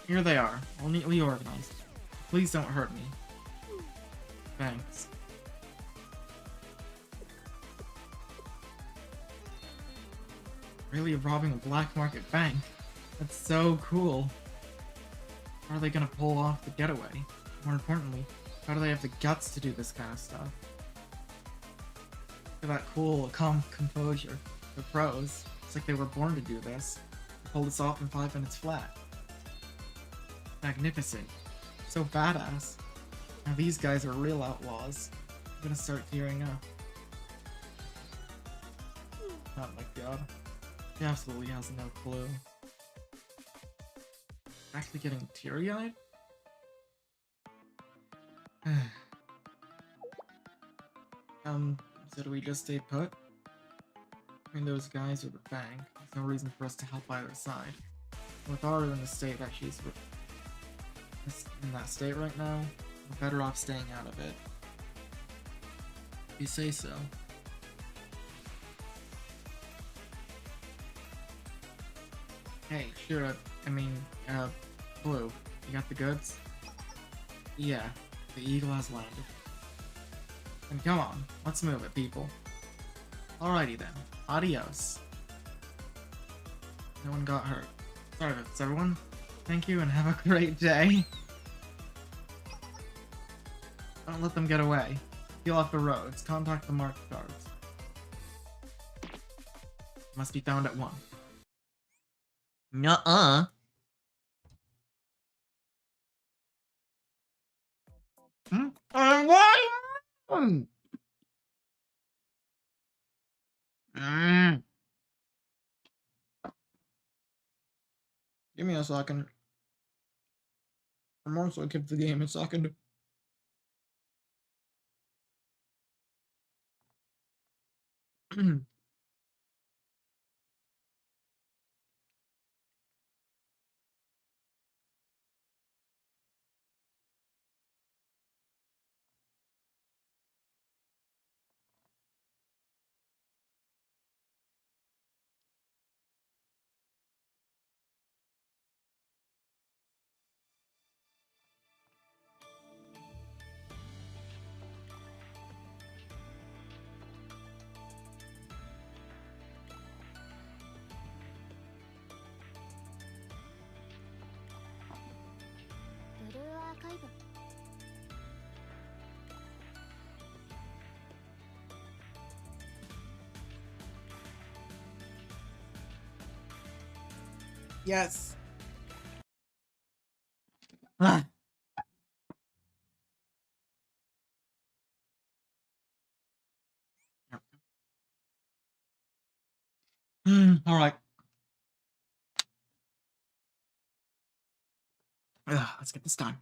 Here they are, all neatly organized. Please don't hurt me. Thanks. Really robbing a black market bank? That's so cool. How are they gonna pull off the getaway? More importantly, how do they have the guts to do this kind of stuff? Look at that cool, calm composure. The pros. It's like they were born to do this. They pulled this off in 5 minutes flat. Magnificent. So badass. Now these guys are real outlaws. I'm gonna start tearing up. Oh my god. He absolutely has no clue. Actually getting teary-eyed? So do we just stay put? Between those guys or the bank, there's no reason for us to help either side. With Aru in the state that she's in that state right now, we're better off staying out of it. If you say so. Hey, sure, Blue, you got the goods? Yeah, the eagle has landed. Then come on, let's move it, people. Alrighty then, adios. No one got hurt. Sorry, that's everyone. Thank you and have a great day. Don't let them get away. Peel off the roads, contact the marked guards. Must be found at 1. Nuh-uh. Why? Give me a second. Or more so, give the game a second. bluearchive. Yes. Ah. All right. Let's get this done.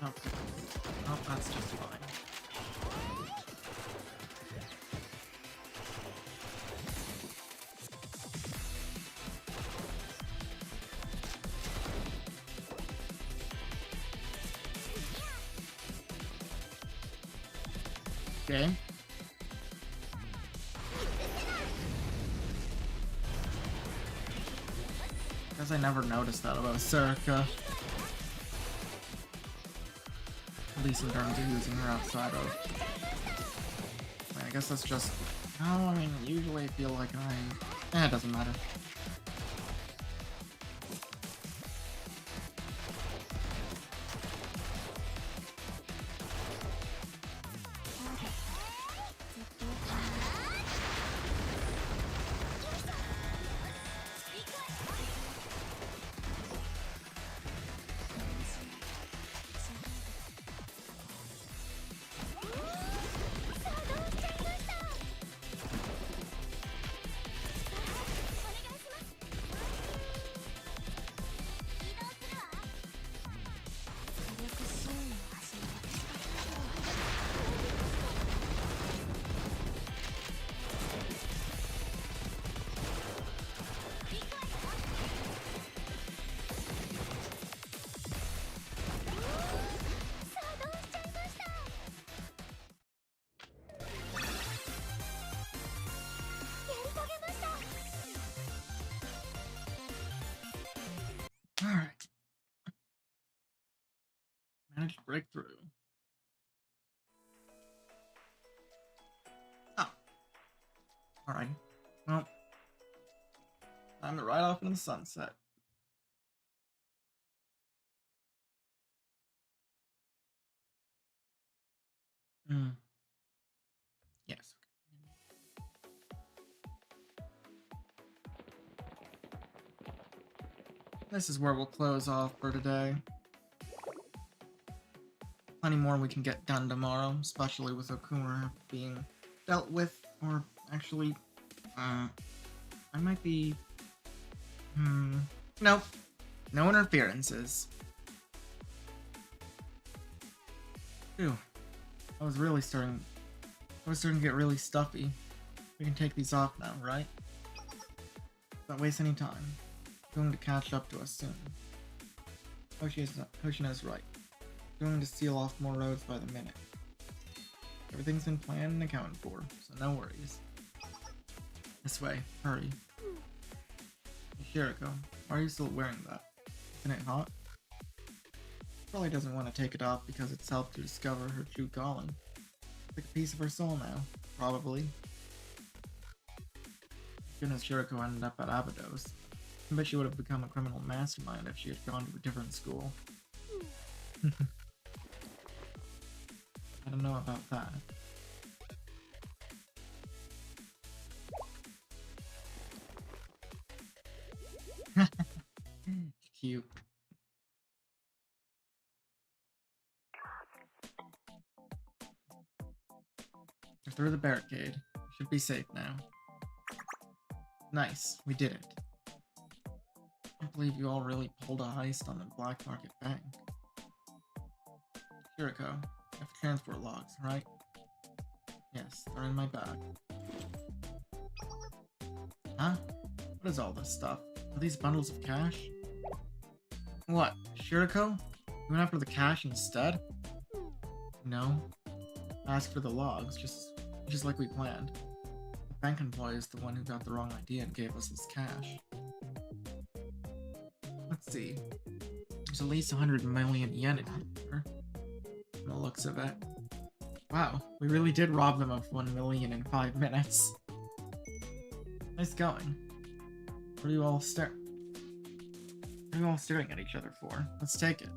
Oh, oh, that's just fine. Okay. Guess I never noticed that about Circa. At least in terms of using her outside of. I guess that's just. Oh, I mean, usually I feel like it doesn't matter. Alright. Managed breakthrough. Oh. Alright. Well. Time to ride off into the sunset. Hmm. Yes. this is where we'll close off for today. Plenty more we can get done tomorrow, especially with Okuma being dealt with, or actually, I might be... Nope. No interferences. Phew. I was starting to get really stuffy. We can take these off now, right? Don't waste any time. Going to catch up to us soon. Hoshina's right. Going to seal off more roads by the minute. Everything's been planned and accounted for, so no worries. This way, hurry. Hey, Shiriko, why are you still wearing that? Isn't it hot? Probably doesn't want to take it off because it's helped to discover her true calling. It's like a piece of her soul now, probably. Goodness, Shiriko ended up at Abydos. I bet she would have become a criminal mastermind if she had gone to a different school. I don't know about that. Cute. We're through the barricade. Should be safe now. Nice, we did it. Can't believe you all really pulled a heist on the black market bank. Shiriko, you have transport logs, right? Yes, they're in my bag. Huh? What is all this stuff? Are these bundles of cash? What, Shiriko? You went after the cash instead? No. Ask for the logs, just like we planned. The bank employee is the one who got the wrong idea and gave us this cash. Let's see. There's at least 100 million yen in here, from the looks of it. Wow, we really did rob them of 1 million in 5 minutes. Nice going. What are you all staring at each other for? Let's take it.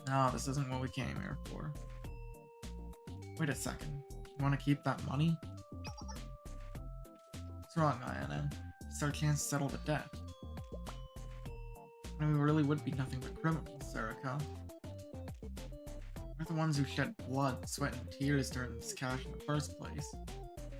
No, this isn't what we came here for. Wait a second. You want to keep that money? What's wrong, Ayana? It's our chance to settle the debt. And we really would be nothing but criminals, Sarika. We're the ones who shed blood, sweat, and tears to earn this cash in the first place.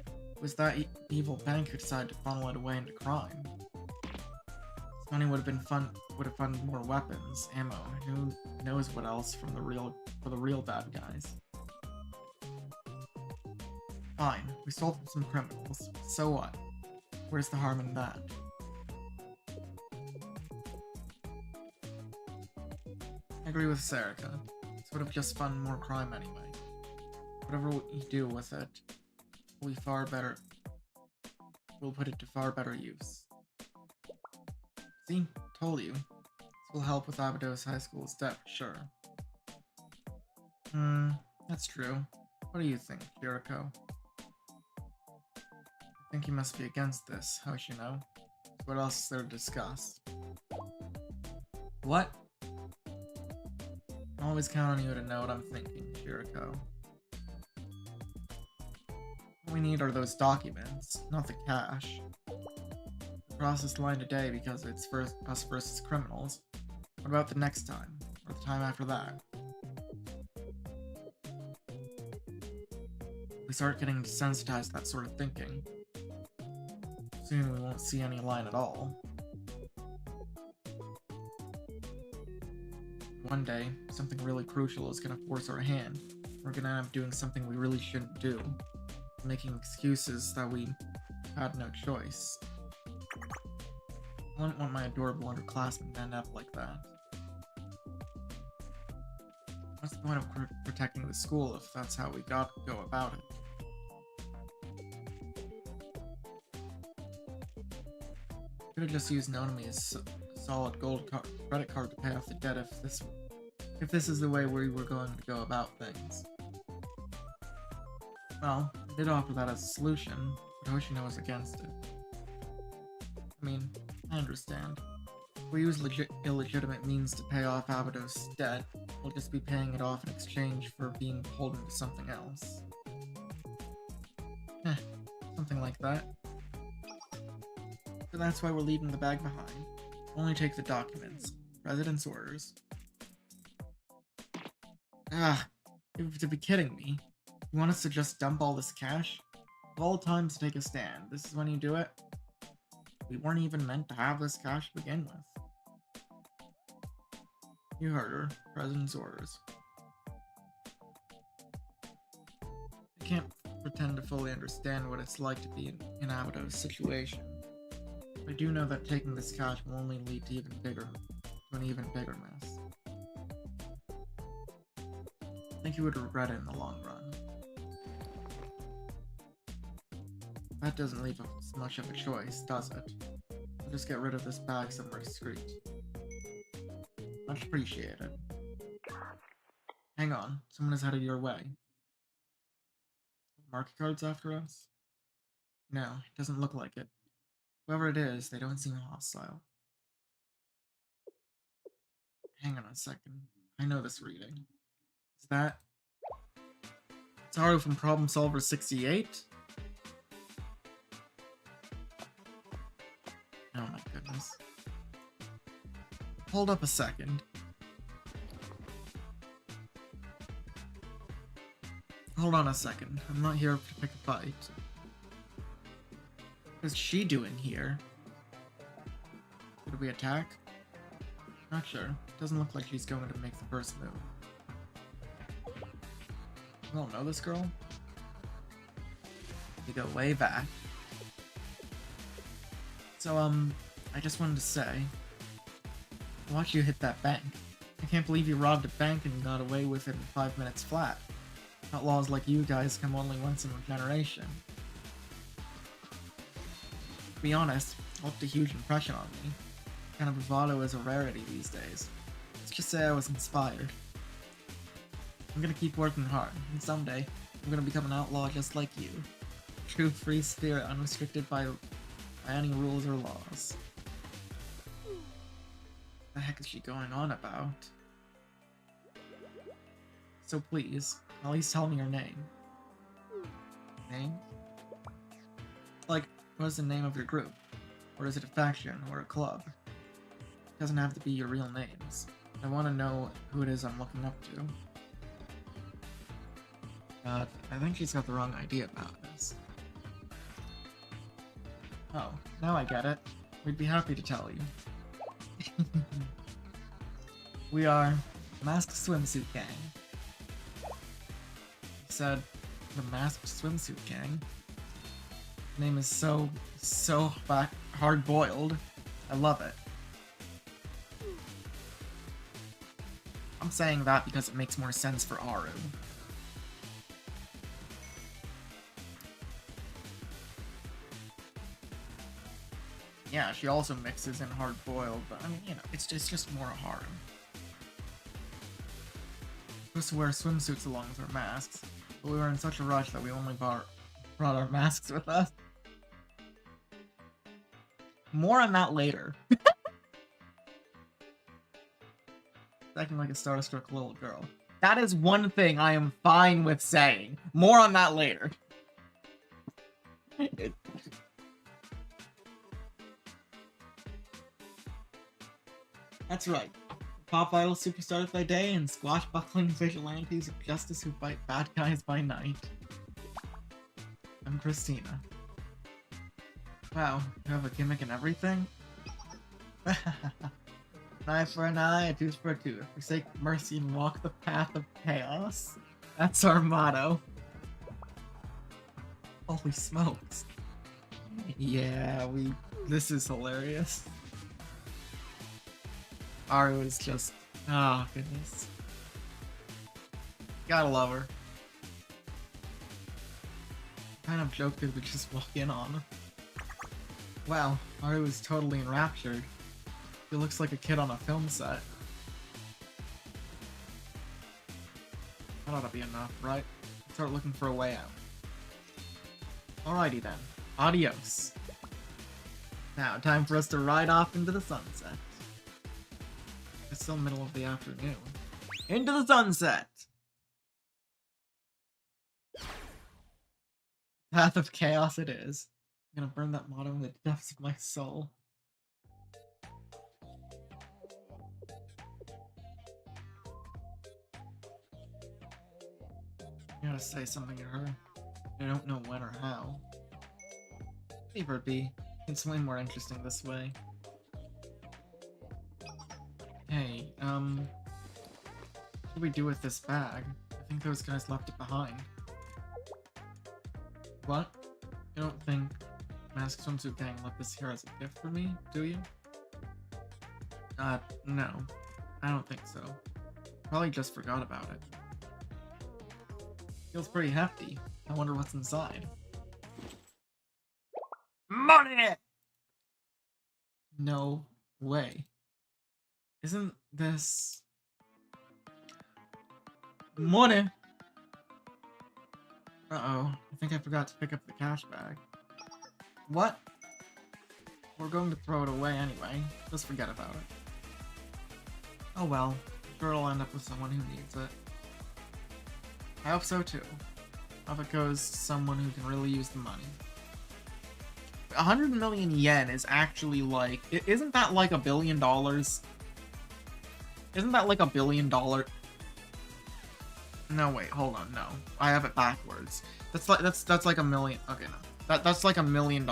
It was that evil bank who decided to funnel it away into crime. This money would have funded more weapons, ammo, and who knows what else for the real bad guys. Fine, we stole from some criminals. So what? Where's the harm in that? I agree with Sarika. This would have just funded more crime anyway. Whatever you do with it, will be far better. We'll put it to far better use. See? Told you. This will help with Abydos High School's debt, sure. That's true. What do you think, Shiriko? I think you must be against this, Hoshino. What else is there to discuss? What? I always count on you to know what I'm thinking, Shiriko. What we need are those documents, not the cash. We crossed this line today because it's us versus criminals. What about the next time? Or the time after that? We start getting desensitized to that sort of thinking. Soon we won't see any line at all. One day, something really crucial is gonna force our hand. We're gonna end up doing something we really shouldn't do. Making excuses that we had no choice. I wouldn't want my adorable underclassmen to end up like that. What's the point of protecting the school if that's how we go about it? Could have just used Nonomi's solid gold credit card to pay off the debt if this is the way we were going to go about things. Well, I did offer that as a solution, but Hoshino was against it. I mean, I understand. If we use illegitimate means to pay off Abydos' debt, we'll just be paying it off in exchange for being beholden to something else. Something like that. that's why we're leaving the bag behind. Only take the documents. President's orders. Ah, you have to be kidding me. You want us to just dump all this cash? Of all times to take a stand, this is when you do it? We weren't even meant to have this cash to begin with. You heard her. President's orders. I can't pretend to fully understand what it's like to be in Abito's situation. I do know that taking this cash will only lead to an even bigger mess. I think you would regret it in the long run. That doesn't leave us much of a choice, does it? We'll just get rid of this bag somewhere discreet. Much appreciated. Hang on, someone is headed your way. Market cards after us? No, it doesn't look like it. Whoever it is, they don't seem hostile. Hang on a second. I know this reading. Is that... Haru from Problem Solver 68? Oh my goodness. Hold up a second. Hold on a second. I'm not here to pick a fight. What is she doing here? Did we attack? Not sure. Doesn't look like she's going to make the first move. You don't know this girl? You go way back. So, I just wanted to say, I watched you hit that bank. I can't believe you robbed a bank and got away with it in 5 minutes flat. Outlaws like you guys come only once in a generation. To be honest, it left a huge impression on me. Kind of bravado is a rarity these days. Let's just say I was inspired. I'm gonna keep working hard, and someday, I'm gonna become an outlaw just like you. True free spirit, unrestricted by any rules or laws. What the heck is she going on about? So please, at least tell me your name. Name? Like, what is the name of your group? Or is it a faction or a club? It doesn't have to be your real names. I want to know who it is I'm looking up to. I think she's got the wrong idea about this. Oh, now I get it. We'd be happy to tell you. We are Masked Swimsuit Gang. You said the Masked Swimsuit Gang. The name is so hard-boiled. I love it. I'm saying that because it makes more sense for Aru. Yeah, she also mixes in hard-boiled, but I mean, you know, it's just more Haru. We're supposed to wear swimsuits along with our masks, but we were in such a rush that we only brought our masks with us. More on that later. Acting like a starstruck little girl. That is one thing I am fine with saying. More on that later. That's right. Pop idol superstars by day and squashbuckling vigilantes of justice who fight bad guys by night. I'm Christina. Wow, you have a gimmick and everything? An eye for an eye, a tooth for a tooth. Forsake mercy and walk the path of chaos. That's our motto. Holy smokes. Yeah, this is hilarious. Aru is just... oh, goodness. Gotta love her. What kind of joke did we just walk in on? Wow, Aru is totally enraptured. He looks like a kid on a film set. That ought to be enough, right? Let's start looking for a way out. Alrighty then. Adios. Now, time for us to ride off into the sunset. It's still middle of the afternoon. Into the sunset! Path of chaos it is. I'm gonna burn that motto in the depths of my soul. I gotta say something to her. I don't know when or how. Leave her be. It's way more interesting this way. Hey, what do we do with this bag? I think those guys left it behind. What? You don't think Masked Swimsuit Gang left this here as a gift for me, do you? No. I don't think so. Probably just forgot about it. Feels pretty hefty. I wonder what's inside. Money! No way. Isn't this... money? Uh-oh. I think I forgot to pick up the cash bag. What? We're going to throw it away anyway. Just forget about it. Oh well. I'm sure it'll end up with someone who needs it. I hope so too. I hope it goes to someone who can really use the money. 100 million yen is actually like... Isn't that like $1 billion? Isn't that like $1 billion? No, wait, hold on, no. I have it backwards. That's like a million... Okay, no. That's like $1 million.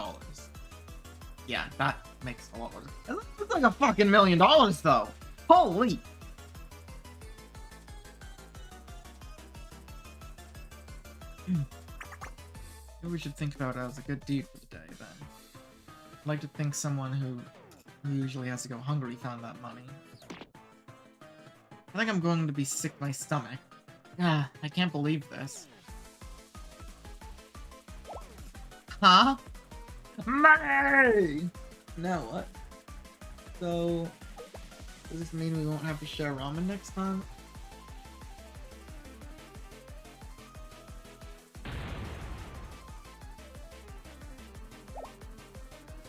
Yeah, that makes a lot more... That's like a fucking $1 million, though! Holy... Maybe we should think about it as a good deed for the day, then. I'd like to think someone who usually has to go hungry found that money. I think I'm going to be sick to my stomach. Ah, I can't believe this. Huh? Money! Now what? So, does this mean we won't have to share ramen next time?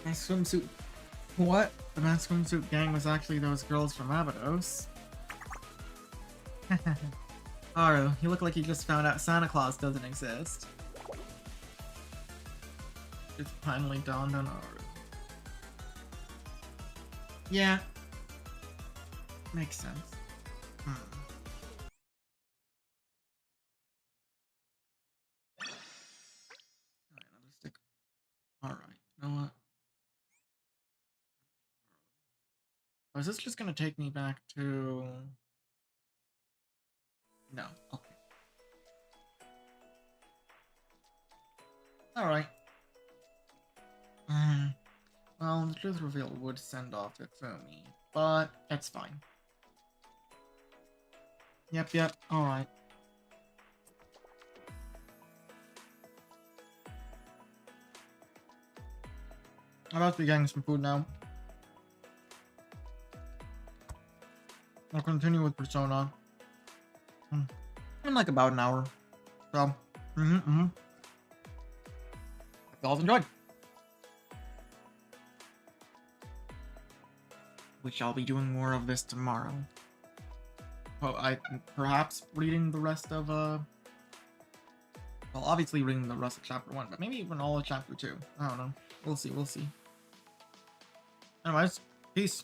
My swimsuit... What? The Masked Swimsuit Gang was actually those girls from Abydos. Aru, you look like you just found out Santa Claus doesn't exist. It finally dawned on Aru. Yeah. Makes sense. Alright, another stick. Alright, you know what? Oh, is this just gonna take me back to... No. Okay. Alright. Well, the truth reveal would send off Ifumi, but it's fine. Yep, alright. I'm about to be getting some food now. I'll continue with Persona. In like about an hour. So, Hope you all enjoyed. We shall be doing more of this tomorrow. Oh, perhaps reading the rest of, well, obviously reading the rest of chapter 1, but maybe even all of chapter 2. I don't know. We'll see. Anyways, peace.